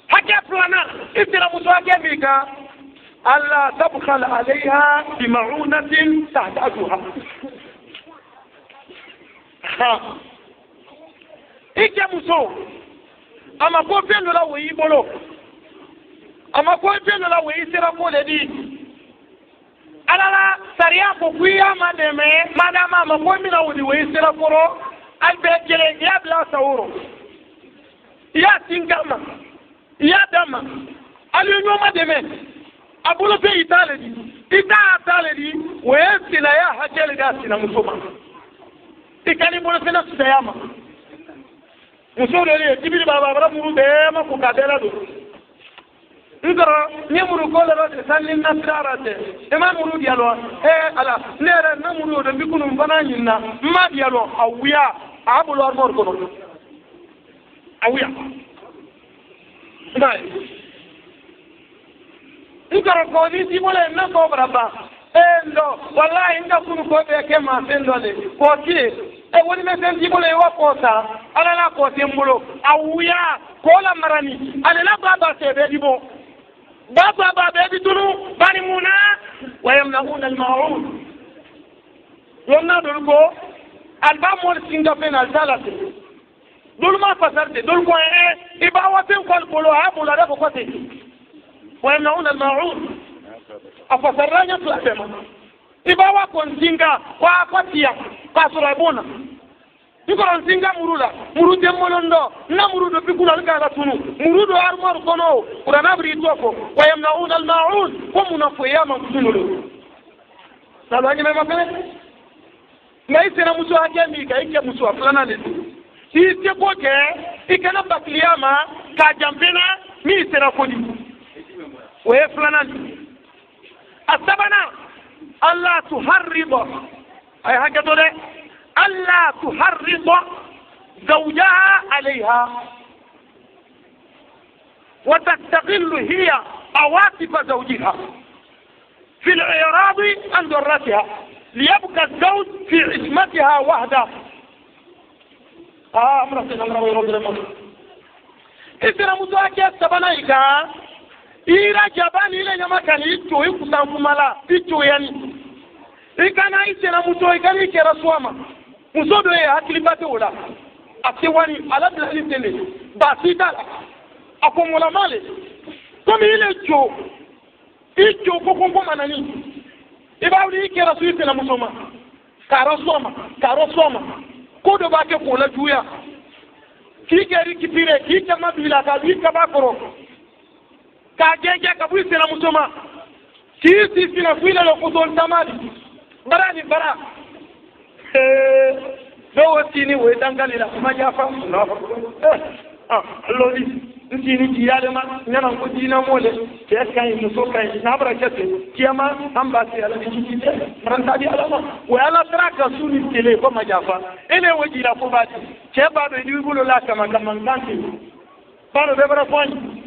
حكى فلانا اتنا مسواكيك ألا تبخل عليها بمعونة تحتاجها إيكا مسو أما كو فيلو لا وي بولو أما كو فيلو لا وي سيرافو لدي ألا لا سريا كوكويا مادمي مادام أما كو مينا ودي وي سيرافو البيكيلي يا بلا ساورو يا سينكاما ya dama alinyoma deme abulo pe itale di itale di wesi la ya hajele gasi na musoma ikani bolo sena sudayama musoro le tibiri baba bara muru de ma ko kadela do ngoro ni muru ko la de sallin nasrara de e ma muru dialo ala nere na muru de bikunu bana nyinna ma dialo awiya abulo armor ko no awiya Dai. Ngaro ko ni si mole na ko braba. Endo wallahi inga kunu ko be ke ma sendo le. Ko ti e woni me sen si mole wa ko sa. Ala la ko tembulo. Awuya ko la marani. Ala la baba se be dibo. Baba be ditulu bani muna wa yamnahuna al-ma'un. Yonna dol ko alba mo singa penal salati. dul ma fasarte dul ko iba watin kol bolo ha bula da ko kote wa yamnauna al-ma'un afasaranya tuasema iba wa konzinga wa kwatia kasurabuna ikoron singa murula muru demolondo na muru do bikula ngala tunu muru do armor kono qur'ana bri toko wa yamnauna al-ma'un wa munafiya man kunulu salwani mema kale ngai sena muso ajemi ga ike muso aflana ne si te boke ikana bakliyama ka jambena mi sena kodi wa aflana asabana alla tuharrida ay hakato de ألا تحرض زوجها عليها وتستغل هي عواطف زوجها في الإعراض عن ضرتها ليبقى الزوج في عصمتها وحده أمرتنا ويرد إذا مزاجة سبنايكا إيرا جبان إلى نمكان يتوي كتاب ملا يتوي يعني إكانا إسنا مزوي كان يكرا سواما musodo ye hakilibate wala atewani alabla litele basita akomola male komi ile jo ijo kokonko manani ibawli ikera suite na musoma karosoma kodo bake kola juya kigeri kipire kikama bila ka bika bakoro ka geje ka buise na musoma kisi sina kuila lo kudon tamadi barani bara do tini we dangali la kuma jafa lodi tini tiyale ma nyana ko dina mole ke kan muso kan na bara kete kiyama ambasi ala dijite ranta di ala wa ala traka suni tele ko ma jafa ele woji la ko bati ke ba do di bulo la kama nganti baro be bara foni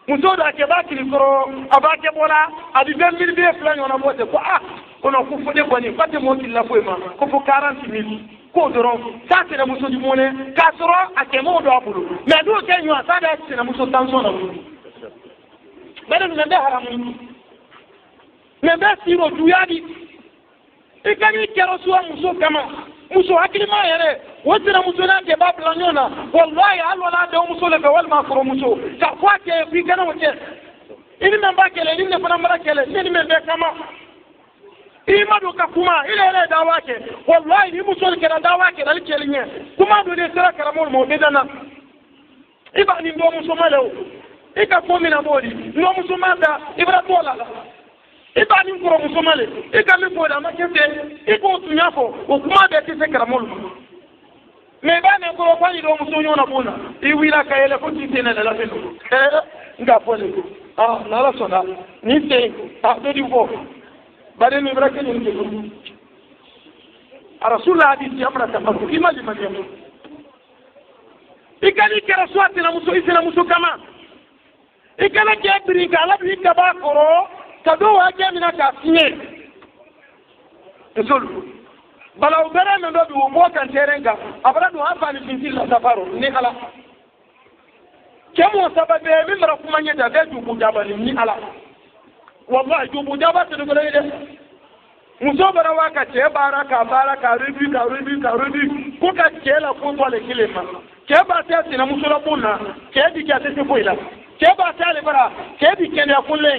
muso da ke ba kili koro abake bola adi 20000 be plan yona bote ko kono ku fode boni fate mo kila fo ma ko fo 40000 ko doron sa te na muso di mone ka soro akemo do abulu me do ke nyu asada te na muso tanso na bulu bele no nda haramu me be siro duyadi ikani kero suwa muso kama muso hakili ma yere wotira muso na ke babla nyona wallahi alwala de muso le wal ma furo muso ka kwa ke fi kana wote ini memba kele ni ne fana mara kele ni membe kama imadu ka kuma ile dawa ke wallahi ni muso ke dawa ke dal kelinye kuma do ne sara karamol mo de dana iba ni ndo muso malo ika ko mina bodi ndo muso manda ibra tola iba ni ko muso male ika mi boda ma kete iko tunyafo o kuma de te karamol me ba ne ko kwani do muso nyona bona iwila ka ele ko titene la felo nga pole na la sona ni te do di fo bare ni brake ni ke rasul hadith amra tafaku imali madiyam ikali ke rasul na muso isina muso kama ikala ke biri kala bi ka ba koro kado wa ke mina ka sinye rasul bala ubera me do bi wo kan terenga abara do hafa ni binti la safaro ni ala kemo sababe mi mara kuma nyeta be du jabali ni ala wallahi jubu jaba te dogole de muso bara waka ce baraka rubi ko ka ce la ko to le kilema ke ba ta tina muso la bunna ke di ka te foila ke ba ta le bara ke di ke ne kulle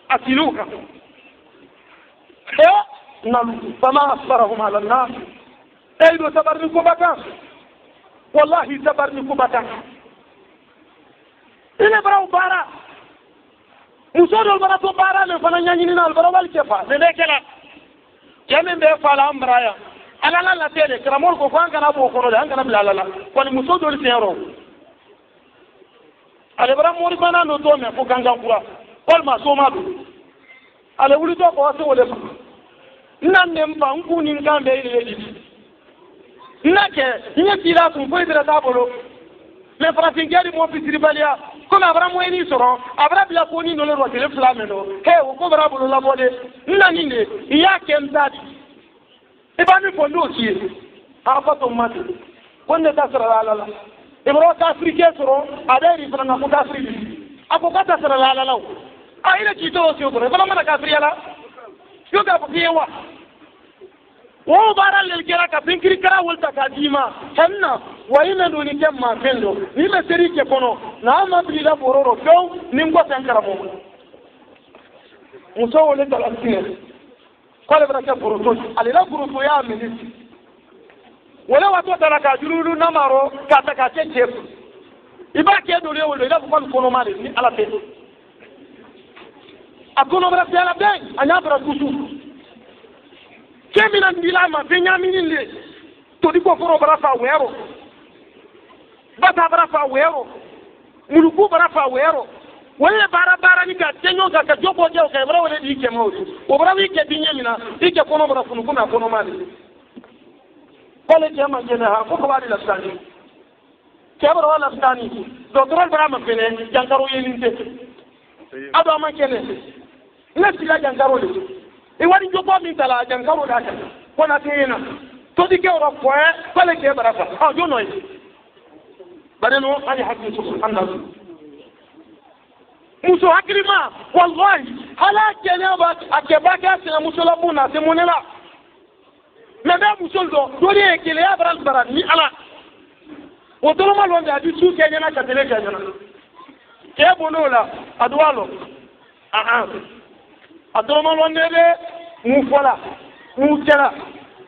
asiluka nam fama asbarahum ala an-nas aido sabarni ko bata wallahi sabarni ko bata ile bara muso dol bara to bara le fana nyanyini na bara wal kefa le nekela yamin be fala ambraya ala la tele kramol ko kan kana bo ko le an kana bilala ko ni muso dol sero ale bara mori bana no to me ko ganga kura wal ma so ma do ale wuli to ko so wole nan ne mba nku ni ngambe ile ile nake nye tira sun ko idra tabolo me fratingeri mo pitiribalia comme abra mo eni soro abra bila ko ni no le ro tele flameno he o ko bra bolo la bode nani ne ya kemtadi ibani fondo si afa to mate wonde tasra la la ibro ta afrike soro aderi franga ko ta afrike ako ka tasra la la a ile kito si o ko bala mala ka afriala yo ga ko yewa wo bara lel kera ka finkiri kara wolta ka dima henna wayina do ni jamma fendo ni me seri ke kono na ma bi la bororo few ni ngo tankara mo muso wole talasine kale bara ka boroto ale la boroto ya minisi wala wato talaka jululu namaro kata ka chef iba ke do le wolo ila ko kono male ni ala te akono bra fiala ben anya bra kusu kemina ndila ma benya minile to di ko foro bra fa wero bata bra fa wero muluku bra fa wero wala bara ni ka tenyo ka jobo je ka bra wala di ke mawdu o bra wi ke dinya mina ike kono bra funu kuna kono male kale jama jena ha ko ko wali la stani kebro wala stani do doro bra ma fene jankaro yelinte ado ma kene ne sila jankaro le e wadi jobo mi tala jankaro da ka ko na tena to di ke ora ko kale ke bra fa ha jo noy bare no ani hakki subhanallah muso hakrima wallahi hala kene ba akebaka sina muso labuna se monela mebe musoldo dole ekele ya baral baran ni ala o dolo ma londe adi su kenya na katele kenya na ke bonola adwalo adolo ma londe de mu fola mu tera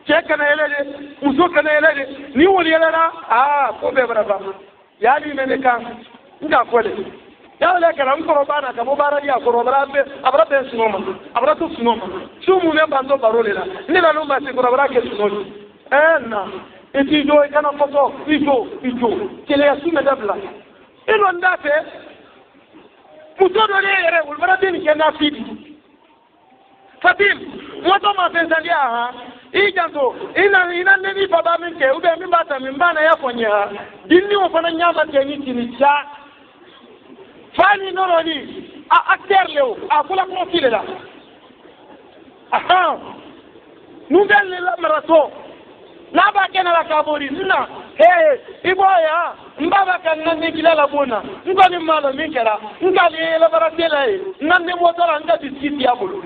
ke kana elede muso kana elede ni woli elera ko be baraba ya ni mene kan nda kole ya le kana ngoro bana ka mobara ya ko robrabe abrabe sunoma abratu sunoma sumu ne bando barole la ni la lumba se ko robrake sunoma na eti jo kana foto ijo kele ya sume dabla ilo ndafe mutodo le yere ulbara bin kena fidi fatim moto ma pensalia ha ijanto ina neni baba min ke ube min bata min bana ya fonya dinni o fana nyama ke ni tinija fani noroni acteur leo akula ko file la nouvelle la marathon na ba kena la kabori nna iboya mbaba kan nan kila la bona ngani malo min kera ngali la baratela nan ne motora ngati siti abulu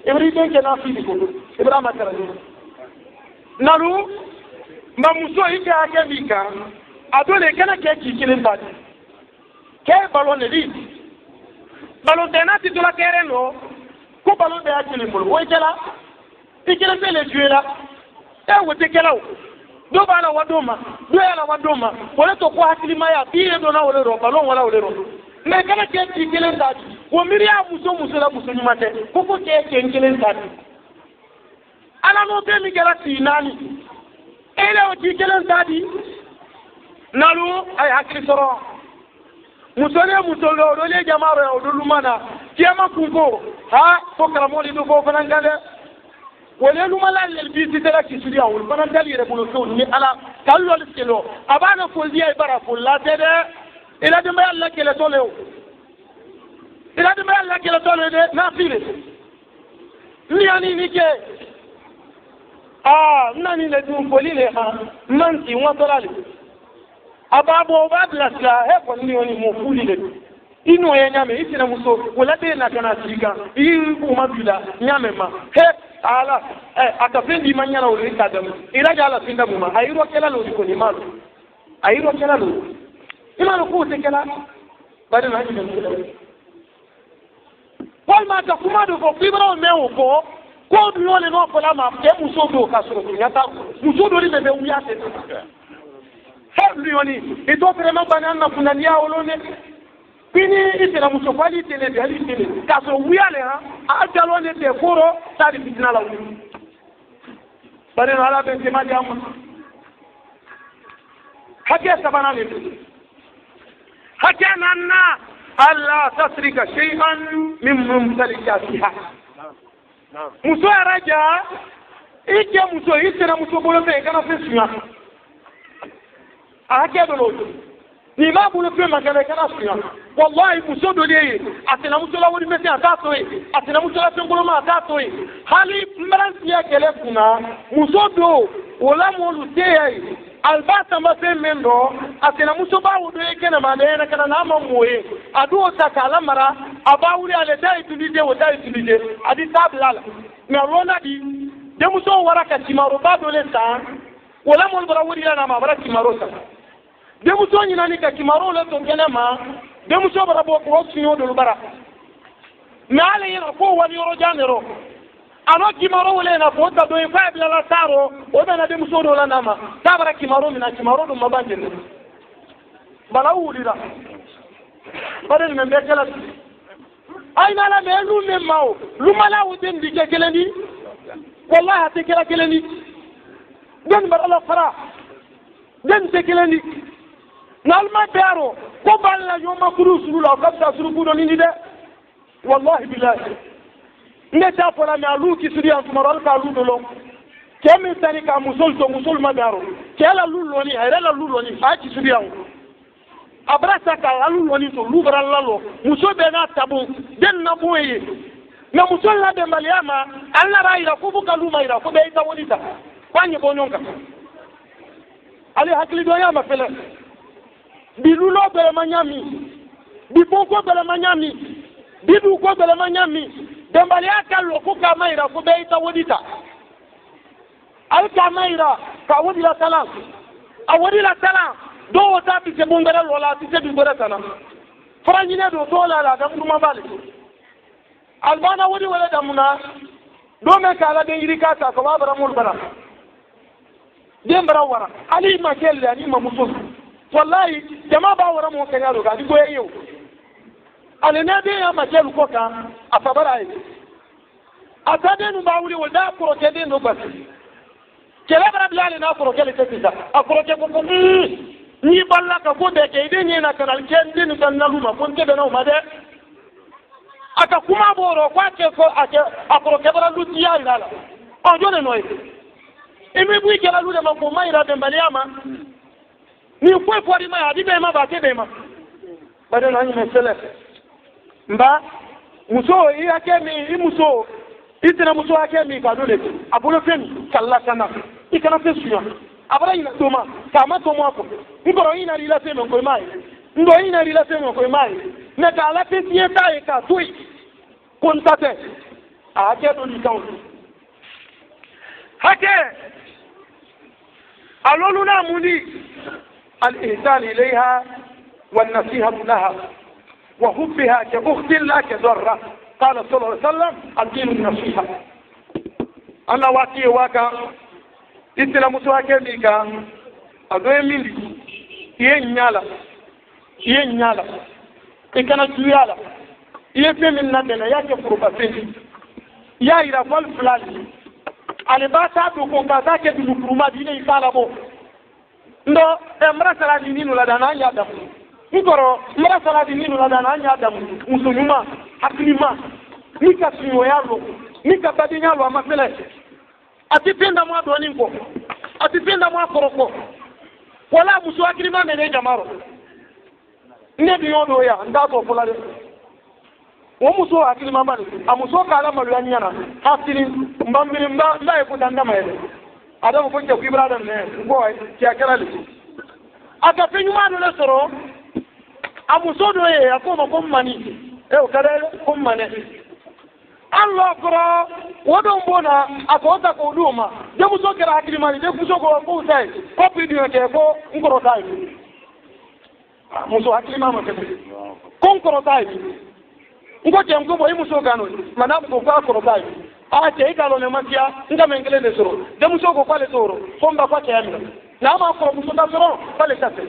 everything ke na fili ko ibrahima kara nalu mamuso ike ake bika adole kana ke kilin ba ke balon ne di balon tena ti tola kere no ko balon be akili mul o ikela ikela pele juela wote kela do bala wadoma do yala wadoma wala to ko akili maya biye do na wala ro balon wala wala ro me kana ke kilin da wo miriya muso la muso nyumate ko ke kilin da ala no be mi gala tinani ele o kilin da di nalu ay akili soro muso lo le jamaro o lumana kiyama kungo ha ko karamoli do ko fanangale wole lumala le bisi tela kisuri awul fanandali re bulo ko ni ala kallo le kelo abana ko liya bara ko la tede ila de ma Allah kele tole o ila de ma Allah kele tole de na file ni ani ni ke nani le dum polile ha manti won tolale ababo bablasla ko ni oni mo fuli le ino ye nyame isina muso wala de na kana sika ko mabila nyame ma ala akafendi manyala uri kadam iraja ala finda muma ayiro kela lo ko ni malu ayiro kela lo imalo ko te kela bade na ni wal ma ta kuma do ko fibro me ko du yole no ko la ma ke muso do ka so nyata muso do ri be wuya te Fabrioni e to prema banana kunania olone kini isina muso kwali tele de ali tele kaso wiale ha ajalone te foro tadi fitina la wi bare ala be te majam hakia sabana le hakia nanna alla tasrika shay'an min mumtalikatiha muso araja ike muso isina muso bolo be kana fesuya ahake do ni ma bulu pe magale kana suya wallahi muso do de atina muso la woni mesi atato atina muso la tengolo ma atato hali mranti ya kele kuna muso do wala molu te albata mase mendo atina muso ba wudo kena manena kana na mamoye adu otakala mara abawuri ale dai tulide wodai tulide adi tablala me rona di de muso waraka timaro ba do le sa wala mol bara wuri na ma bara timaro sa demuso nyina ni ka kimaro le to kenema demuso bara bo ko sinyo do bara nale yero ko wani yoro janero ano kimaro wala na fota do en fa bila la taro o be na de muso do la nama tabara kimaro mina kimaro do mabanje bala wulira bare men be kala ay na la me lu me maw lu mala wudin di ke keleni wallahi ate kala keleni den bar ala fara den te keleni nalma bero ko balla yoma kuru suru la kabta suru kudo ni de wallahi billahi ne ta pola me alu ki suri an tumaral ka lu dolo kemi tani ka musul ma bero kala lu loni hayra la lu loni fa ki suri an abrasa ka alu loni to lu baral lalo muso be na tabu den na boye na muso la de maliama alla raira ko buka lu maira ko be ita wonita kwanye bonyonka ali hakili do ya mafele bilulo bele manyami biboko bele manyami bidu ko bele manyami dembali akalo ko kamaira ko be ita wodita al kamaira ka wodila salam awodila salam do wota bi se bongara lola ti se bingora sana faranyine do to la da kuma bale albana wodi wala damuna do me kala de yirika ta ko babara mul bara dembara wara ali ma kelle ani ma musul wallahi jama ba wara mo kanya do ga di goye yow ale ne be ya ma kelu ko ka afabara ai atade nu ba wuli wala ko ke de no bas kele bara bilale na ko kele tetisa akoro ke ko ni balla ka ko de ke de ni na kanal ken din tan na luma kon ke de no ma de aka kuma boro kwa ke ko ake akoro ke bara luti ya ila la on jone noy imi bu ke la lu de ma ko mai ra de mbaliama ni ko ko di ma adi be ma ba ke be ma ba de na ni mesele mba muso iya ke mi imuso itina muso ake mi ka dole abulo femi kala kana ikana fe suya abara ina toma kama tomo ko ngoro ina rila fe ko mai ndo ina rila fe ko mai na kala fe tie tai ka tui kontate ake do ni kawo hake aloluna muni al-ihsan ilayha wan-nasiha laha wa hubbiha ka ukhtin la ka darra قال صلى الله عليه وسلم الدين النصيحة أنا واتي واكا إتنا مسواكي ميكا أدوية ميلي ينيالا إكنا تيالا يفي من نبنا ياكي فرباسين يا إلى فالفلالي alibasa dukunga zake dulukuruma dine ifala bo ndo emra sala dininu la dana nya damu ngoro mra sala dininu la dana nya damu musuluma hakilima nika siyo yalo nika badinya lo amafele atipenda mwa doni nko atipenda mwa koroko wala musu hakilima mene jamaro ne bi yodo ya ndato fulale wo muso hakilima mali amuso kala malu yanyana hasili mbambiri mba ekuta ndama yele adamu konje ku ibrahim ne boy ti akala li aka penyu manu le soro amuso do ye akoma kommani o kada kommane Allah koro wodo mbona akota ko duma de muso kera hakilima ni de muso ko sai ko pidio ke ko ngoro tai muso hakilima ma ke ko ngoro tai ngo tem ko boy muso gano manam ko fa ko bay a te igalo ne makia nga mengele ne soro de muso ko kwale soro komba kwa kiyamina na ma ko muso ta soro kwale tate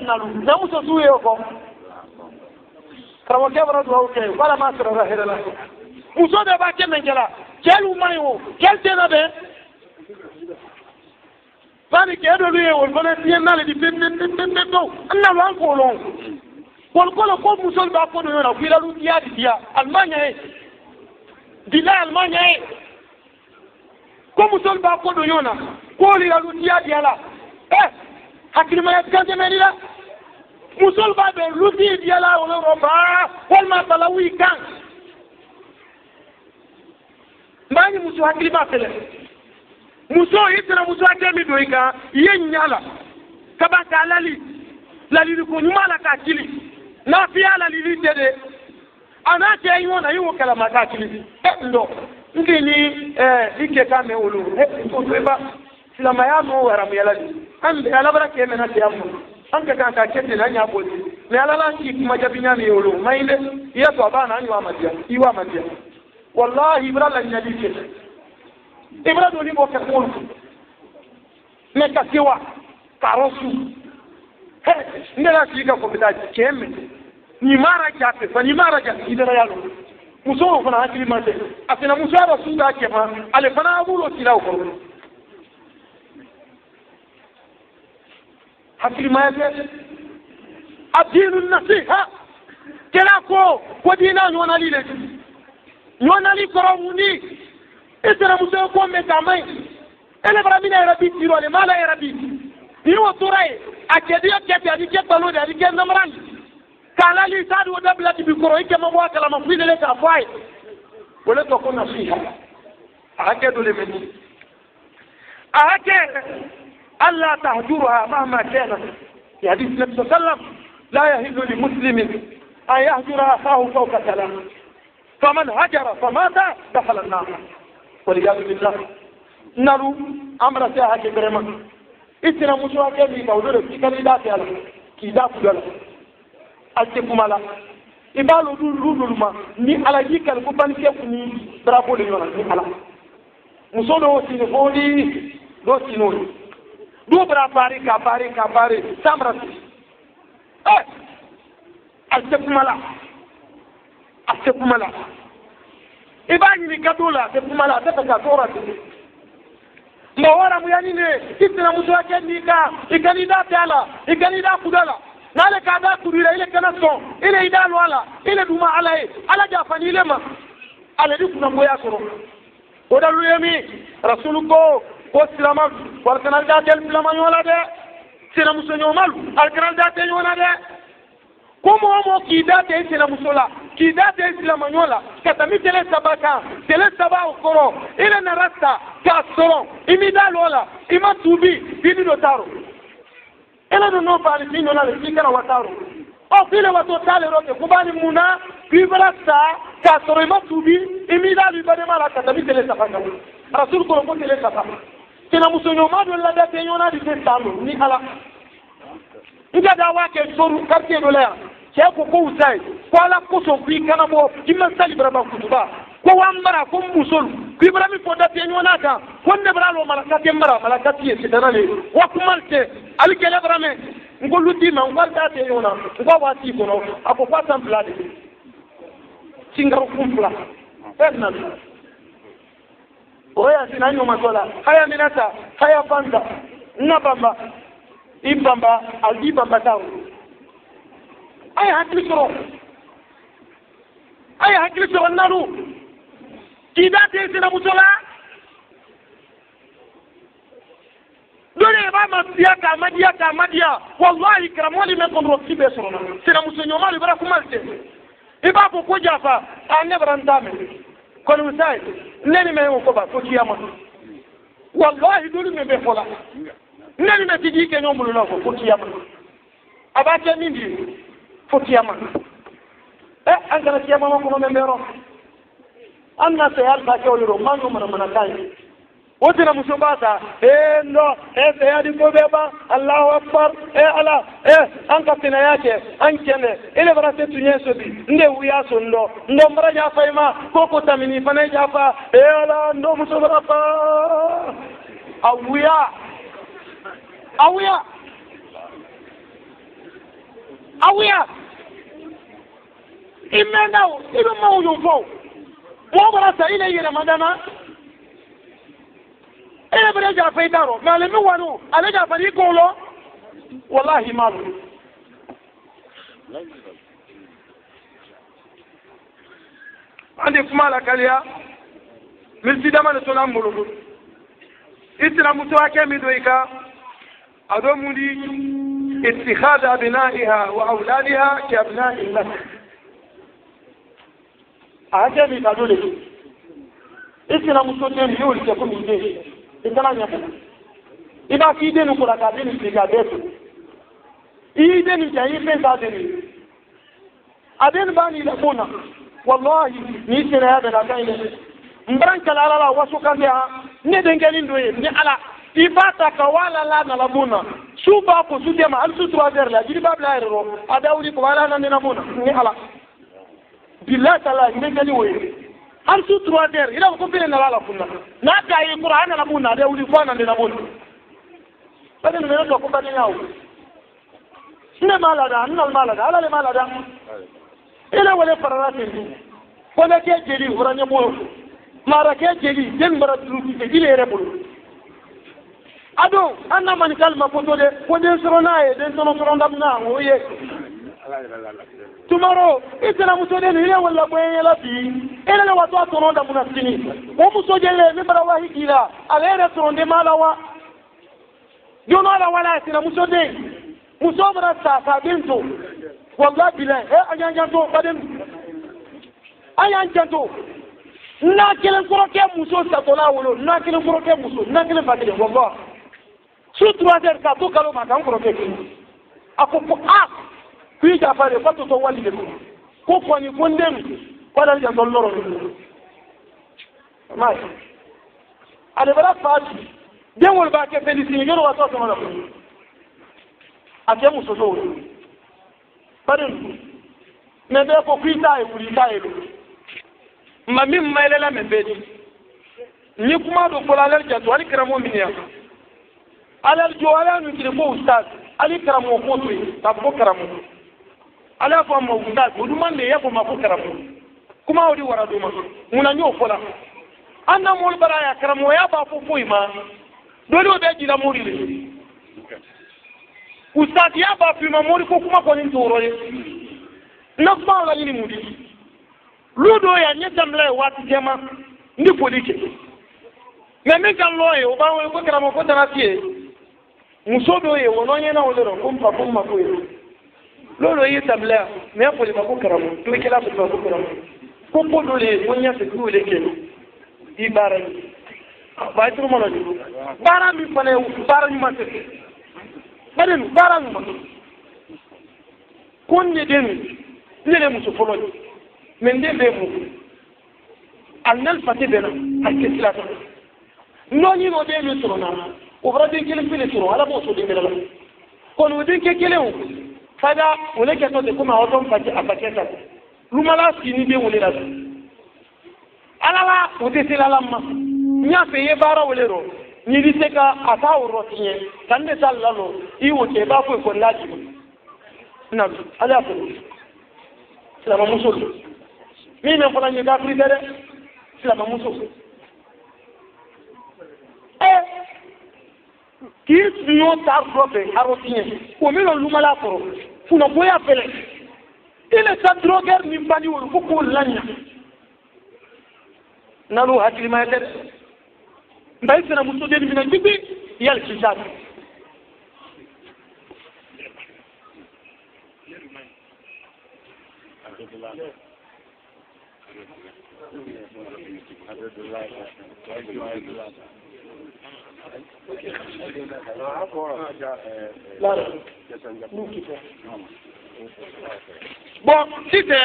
nalu de muso tuye ko krawo ke baro do ke wala ma soro rahira la muso de ba ke mengela kelu mayo kel tena be bani ke do liye wol bana tiyen nale di ben do anna lan ko lon kolkolo ko musol ba ko no na kwila lu dia dia Almanya bila Almanya ko musol ba ko do yona ko li lu dia dia la hakilima ya kanje menila musol ba be lu dia la wala roba wal ma talawi kan mbani muso hakilima fele muso itira muso akemi do ika yenyala kabata lali ko nyumala ka kili na fiala lilitede anate yona yiwo kala makakili ndo ngini ike kame ulu eba silama ya no wara muyalali ambe alabara ke mena tiamu anka kan ka kete na nya bodi me alala ki kuma jabinya ni ulu maile iya to bana ani wa madia iwa madia wallahi ibra la nyali ke ibra do ni bo ke ko me ka siwa karosu he ndela sika ko bida kemme ni mara jape fa ni mara jape idara yalo muso fana hakili mate asina muso ara suda ke fa ale fana abulo tilaw ko hakili mate adinu nasiha kila ko dina nyona lile nyona li koro muni itara muso ko me kamai ele bramina rabi tiro le mala rabi ni wo turai akedi akedi adike balo de adike namran kala li sadu wo dabla bi koro ike mo wa kala mafile le ka fai wala to ko nasiha akedo le meni ake alla tahjurha mahma kana في حديث النبي صلى الله عليه وسلم لا يحل لمسلم أن يهجر أخاه فوق ثلاث فمن هجر فمات دخل النار والعياذ بالله نرو أمر سيها كبرما إسنا مسوا كبي بودر في كنيدات على كيدا فدلا أتكملا إبالو دول ما ni ala yikal ko ban ke ni drapeau le yona ni ala musodo sinifoni do sinoni do bra pare samra asekumala ibani ni kadula asekumala ataka tora mawara muyani ne kitna muso yake nika ikanida tala ikanida kudala nale kada kudira ile kana so ile idalo ile duma ala jafani lema ale dikuna moya soro odalu yemi rasuluko ko silama wal kanal da tel silama yola de sina muso nyomal al kanal da tel yola de ko mo ki da te sina muso la ki da te silama yola katami tele sabaka tele sabao koro ile na rasta ka soro imida lola ima tubi bibi do taro ele no pali fino na le sikana wataro o file wato tale roke kubani muna bibrasta ka soro ima tubi imida bi bade mala katami tele sabaka rasul ko tele sabaka kina musonyo madu la da te yona di testamo ni ala ida da wake soru quartier do la che ko usai ko ala ko so bi kana mo imma sali braba kutuba ko wambara ko musol bi brami ko da te yona ta ko ne bralo malakati mara malakati e sidanale wa kumalte alikele brame ngolu di ma ngwarda te yona ko wati ko no ako kwa samplade singaru kumpla fernal oya sinanyo masola haya minata haya panda nabamba ibamba aldibamba tawo aya hakili soro naru kidate sina musola dole ba madia wallahi kramoli me kon rokki be soro sina musonyo malu bara kumalte iba ko jafa ane barandame kono musai neni me ko ba ko kiyama wallahi dole me be fola neni me tiji ke nyomulu na ko kiyama abate mindi fo kiyama an kana kiyama ko no membero anna se alfa ke oliro mango mana kai wotina musubata no se hadi ko beba Allahu akbar ala an kaptina yake an kene ile barate tunyeso bi nde wuya so ndo mara ja faima koko tamini fane ja fa ala ndo musubata awuya imena ibe mawuyo fo mo barata ile yere madana ele bere ja fe daro male mi wanu ale ja fa ni kolo wallahi malu ande kuma la kalia milti dama ne tona mulu islamu to ake mi doika ado mudi اتخاذ أبنائها وأولادها كأبناء الله أعجبي قالوا لي إسنا مسلمين يقول لكم إيديه إنتنا نحن إذا في دين كلا كادين في كادين إيدين جاي في كادين أدين باني لكونا والله نيسنا هذا لكاين مبران كلا لا وسكانها ندنجلين دوي نعلا ibata kawala la na labuna suba ko sutema al sutra der la jiri babla ero adawri ko wala na namuna ni ala billahi taala ngeli woy an su 3 heures ila ko bele na wala kunna na ga yi qur'an na mun na de wuli ko na de na mun bade ne do ko bade yawo ne malada annal malada ala le malada ila wala fararatin ko na ke jeli uranya mo mara ke jeli den mara turu ke jeli rebul ado anna man kalma ko de ko den sorona e den sono soronda na o ye tomorrow itana musode ni ile wala boye la bi ile le watu atonda munafini o musode le mi bara wahi kila alere tonde malawa yono ala wala tina musode musobra sa bintu wallahi bila ayan to badem ayan janto na kelen koroke muso sa tola wolo na kelen koroke muso na kelen fatile wallahi su 3 heures ka to kalo ma kan koroke akoko puis jafare ko to wali de ko ko ni kondem ko dal ja dolloro mai ade bara fati de wol ba ke felicini yoro wa to no ake muso so bare me be ko kuita e kuita e mami mailela me bedi ni kuma do ko la ja to ali kramo minia alal jo ala nu kire ko ustaz ali kramo ko to ta ko kramo ala fa ma ustaz du man ne ya ko ma ko kramo kuma odi wara do ma muna nyo fola anna mol bara ya kramo ya ba fo foi ma dole be jira muri le ustaz ya ba fi ma muri ko kuma ko ni toro ye na ba la ni mudi ludo ya nyetamle wati jema ndi polike meme kan loye o ba wo ko kramo ko tana tie musodo ye wono nyena olero kumpa kumma ko ye lolo yi tabla me ko le ko kramo to ke la ko kramo ko podo le wonya se ku le ke ibara ba tru mo no bara mi fane bara ni ma se baren bara ni ma kon ne den le muso folo men de be mu annal fatibena akislata noni no de mi soro na o brade kele fili soro ala bo so de mela kon o de kele o fada o le ke to de kuma o don fati apaketa lumala sini de wole la ala la o de sila lamma nya fe ye bara wole ro ni di se ka ata o ro tinye kan de sallalo I o ke ba ko laji na ala ko sila musul mi me fala ni ka fritere sila musul kii no tar drope arotinye o mi lo lumala foro funa boya fele ile sa droger ni bani wol ko lanya nalu hakili ma yede mbay sena muso de mina jibi yal kisat bon site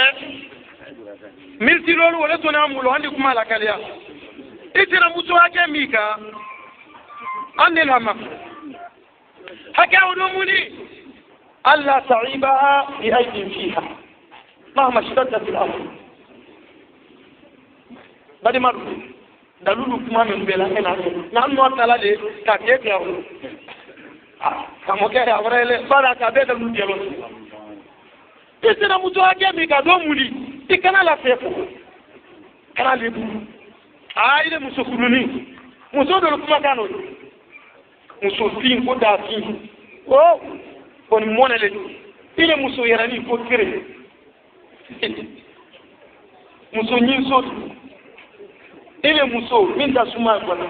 milti lolu wala tona mulo andi kuma la kaliya itira muso ake mika andi lama haka udumuni alla ta'ibaha bi aydin fiha mahma اشتدت الامر badi mar dalulu kuma men bela ena nan mo tala de ka ke ke kamo ke avrele para ka be dalu dialo itira muso ake mika do muli ikana la fefo kana lebu ile muso kuluni muso do kuma kano muso tin ko da tin o kon monele ile muso yarani ko kire muso nyinso ile muso minta suma kwana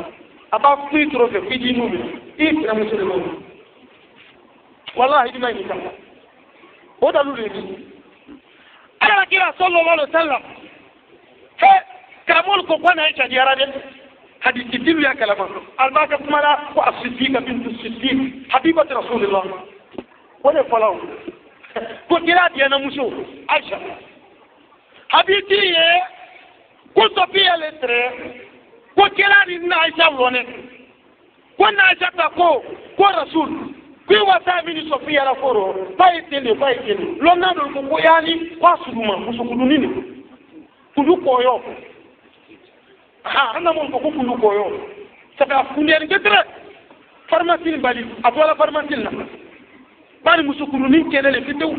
aba fitro ke fiji numi ikra muso de mo wallahi dima ni kama o da lule ni ala kila sallallahu alaihi wasallam he kamul ko kwana aisha diarade hadithi tilu ya kalama albaka kumala wa as-siddiqa bint as-siddiq habibat rasulullah wala falaw ko kila diana muso aisha habiti ye ko Sofia letre ko kila ni na aisha wone ko na aisha ta ko rasul ko wata mini Sofia la foro paitele lona do ko yani kwa suduma musukudu nini kudu koyo anda mon ko kunu ko yo saka funden getre pharmacie bali atwala pharmacie na bali musukuru ni kenele fitew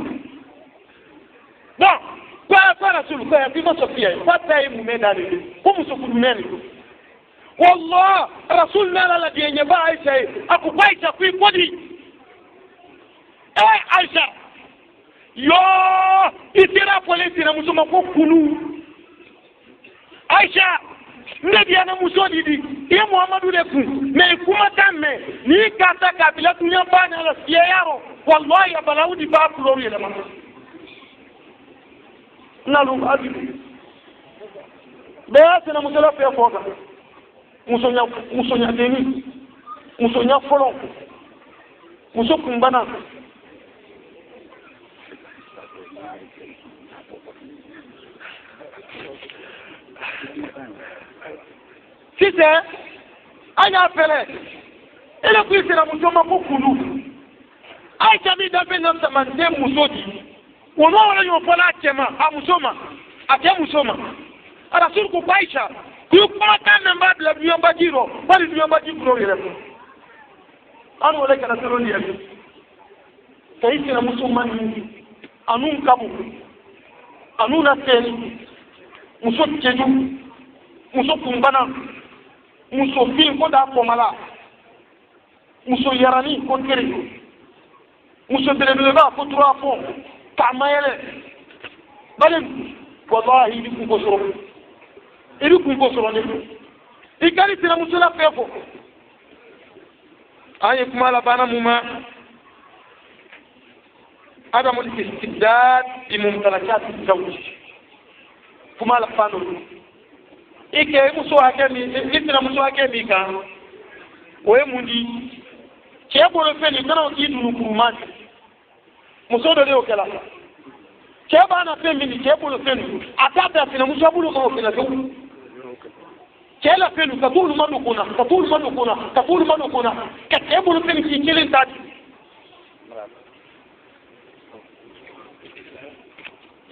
bon kwa rasul kwa bima sofia fata mu medali ko musukuru nene wallah rasul nala la dienye ba aisha akubaita kuipodi aisha yo itira polisi na musoma ko kunu aisha nabi ana musodi di ye muhammadu le kun me kuma tamme ni kata kabila tunya bana la siyaro wallahi abalaudi ba kulo yele ma nalu abi be asena musala fe foga musonya deni musonya folo musokumbana sise anya fele ele kuisira mujoma kokulu aisha mi dabe na samande musodi wono wala yo fola chema amusoma musoma rasul ko baisha ku kuma tan mbad la biomba jiro bali biomba jiro yele anu wala kana toroni yele kaisira musumani anun kabu anuna teni musot keju muso kumbana muso fin ko da komala muso yarani ko tere muso belebele ba ko trois fonds tamayele bale wallahi idu ko soro ne ikali tira muso la fefo ayi kuma la bana muma adam al-istibdad bi mumtalakat az-zawj kuma la fano ike muso hakemi nitina muso hakemi kan oye mundi chebolo feni kana kidunu kurumani muso do leo kala cheba na femi ni chebolo feni atata sina muso bulu ko fena ko chela feni katulu manukuna ka chebolo feni ki kilen tati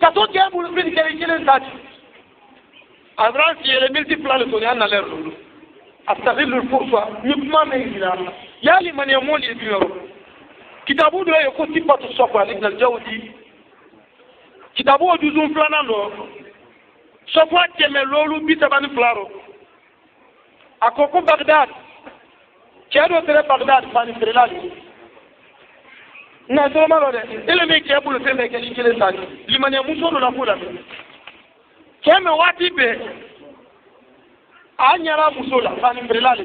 kato chebolo feni kilen tati Adran si ele multiplie le sonia na l'air. Astaghil al-fursa nikma meila. Yali man yamuli ibiro. Kitabu do yoko sifatu safwa ibn al-Jawzi. Kitabu duzun flana no. Safwa teme lolu bitabani flaro. Akoko Baghdad. Chado tere Baghdad fani frelali. Na so malo de. Ele me kebu le feme ke chile tani. Limani muso no na kula. Keme wati be anyara musola fani brelale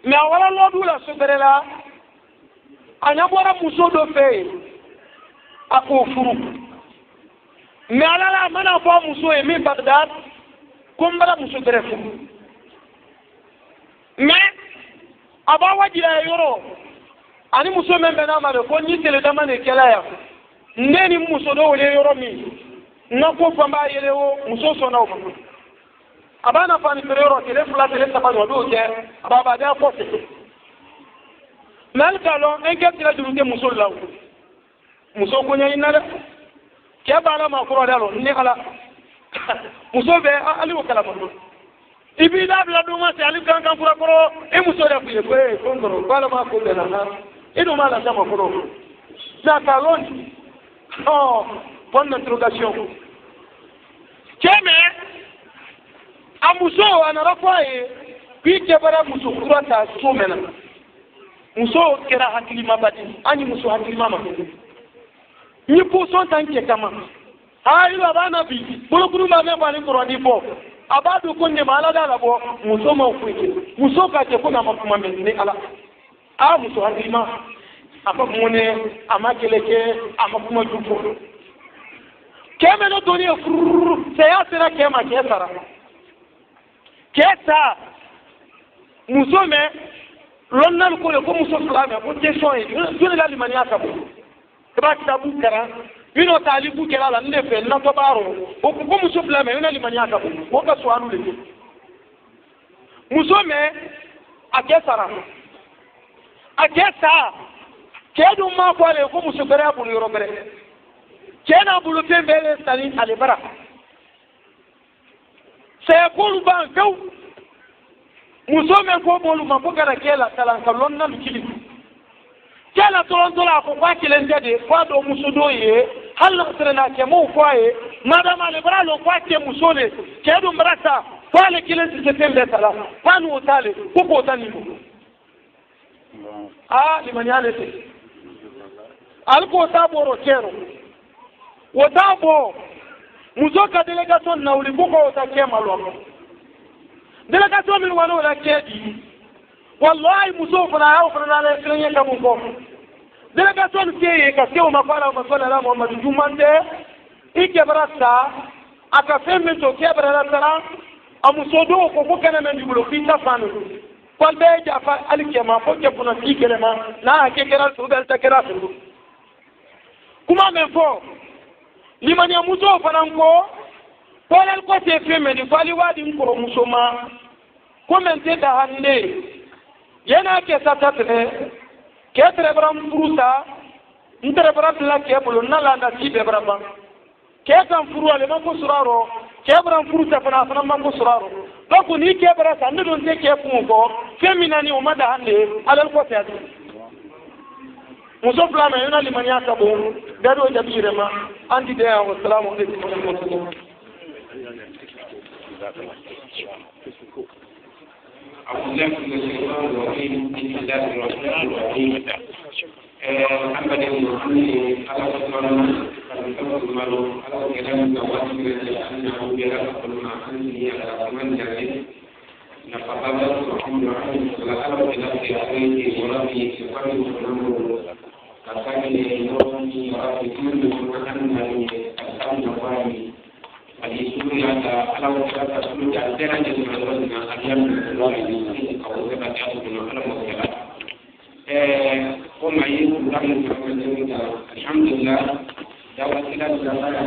me awala lodu la soberela anyabora musodo fe ako furu me alala mana fo muso e mi Baghdad kumbara muso berefu me aba wajira yoro ani muso membe na mare ko ni tele damane kela ya ndeni muso do wole yoro mi nako famba yele wo muso sona o abana fani perero tele fula tele sabado do je baba da fote mal kalo enke tira durunde muso lawo muso ko nyani nada ke bala ma ko dalo ni kala muso be ali ko kala mo ibi da bla do ma se ali kan fura ko e muso da kuye ko e ko ngoro bala ma ko de na edo mala sama ko na kalon oh bonne interrogation keme amuso anarafaye kwike bara muso kurata somena muso kera hakili mabati ani muso hakili mama ni puso tanke kama ayi abana bi bulukuru ma me bani koroni bo abadu konne mala dala bo muso ma kwike muso ka te kuna mafuma me ala a muso hakili ma apa mone amakeleke amafuma jupo keme no doni seya sera kema kesara kesa musome lonnal ko ko muso flame ko question e dole la limani aka bu ba kitabu kara bino talibu kala la ndefe na to baro o ko muso flame ina limani aka bu ko ka swanu le musome akesara akesa kedu ma ko le ko muso bere abu yoro bere kena bulu pembele tani alibara sayakulu ban few muso men ko bolu ma bokara kela kalan kalon nan kili kela tolontola ko kwa kilen jade kwa do muso do ye halla sirena ke mo kwa ye madama le bralo kwa ke muso le ke do mrata kwa le kilen se tembe sala kwa no tale ko tani liman yalete alko taboro kero wotabo muzoka delegation na ulibuko utakema lwako delegation min wano la kedi wallahi muzoka na yao fana na kwenye kama mko delegation keye kasio mafala la Muhammad Jumande ike barata akafeme to kebara la amusodo ko kokana men dibulo fita fanu kwalbe jafa alikema ko ke puna sikelema na kekera sugal takera sundu kuma men fo limani muso fananko kolal ko te feme ni fali wadi ko muso ma ko men te da hande yana ke satatre ke trebram furuta interebram la ke bulu na la da ti be braba ke kan furu ale man ko suraro ke bram furuta fana man ko suraro ko ni ke bara sande don te ke fu ko femina ni o ma da hande alal ko te adu muso plana yana limani asabo dado jabire ma andi de wa salamu alaikum wa rahmatullah أعوذ بالله من الشيطان الرجيم بسم الله الرحمن الرحيم محمد بن محمد على سبحانه المال على كلام النواسي لأنه يرفع ما أنزل على من جاهل نفقد محمد رحمه الله إلى سياسته وربه سبحانه وتعالى أكمل يومي وربي كل أنه أسلم وعلي اليسوع على وجهة سلوك الدرجة من الوزن اليوم الواحد أو زبدة من على مكان وما يقول الحمد لله دعوة إلى الزمان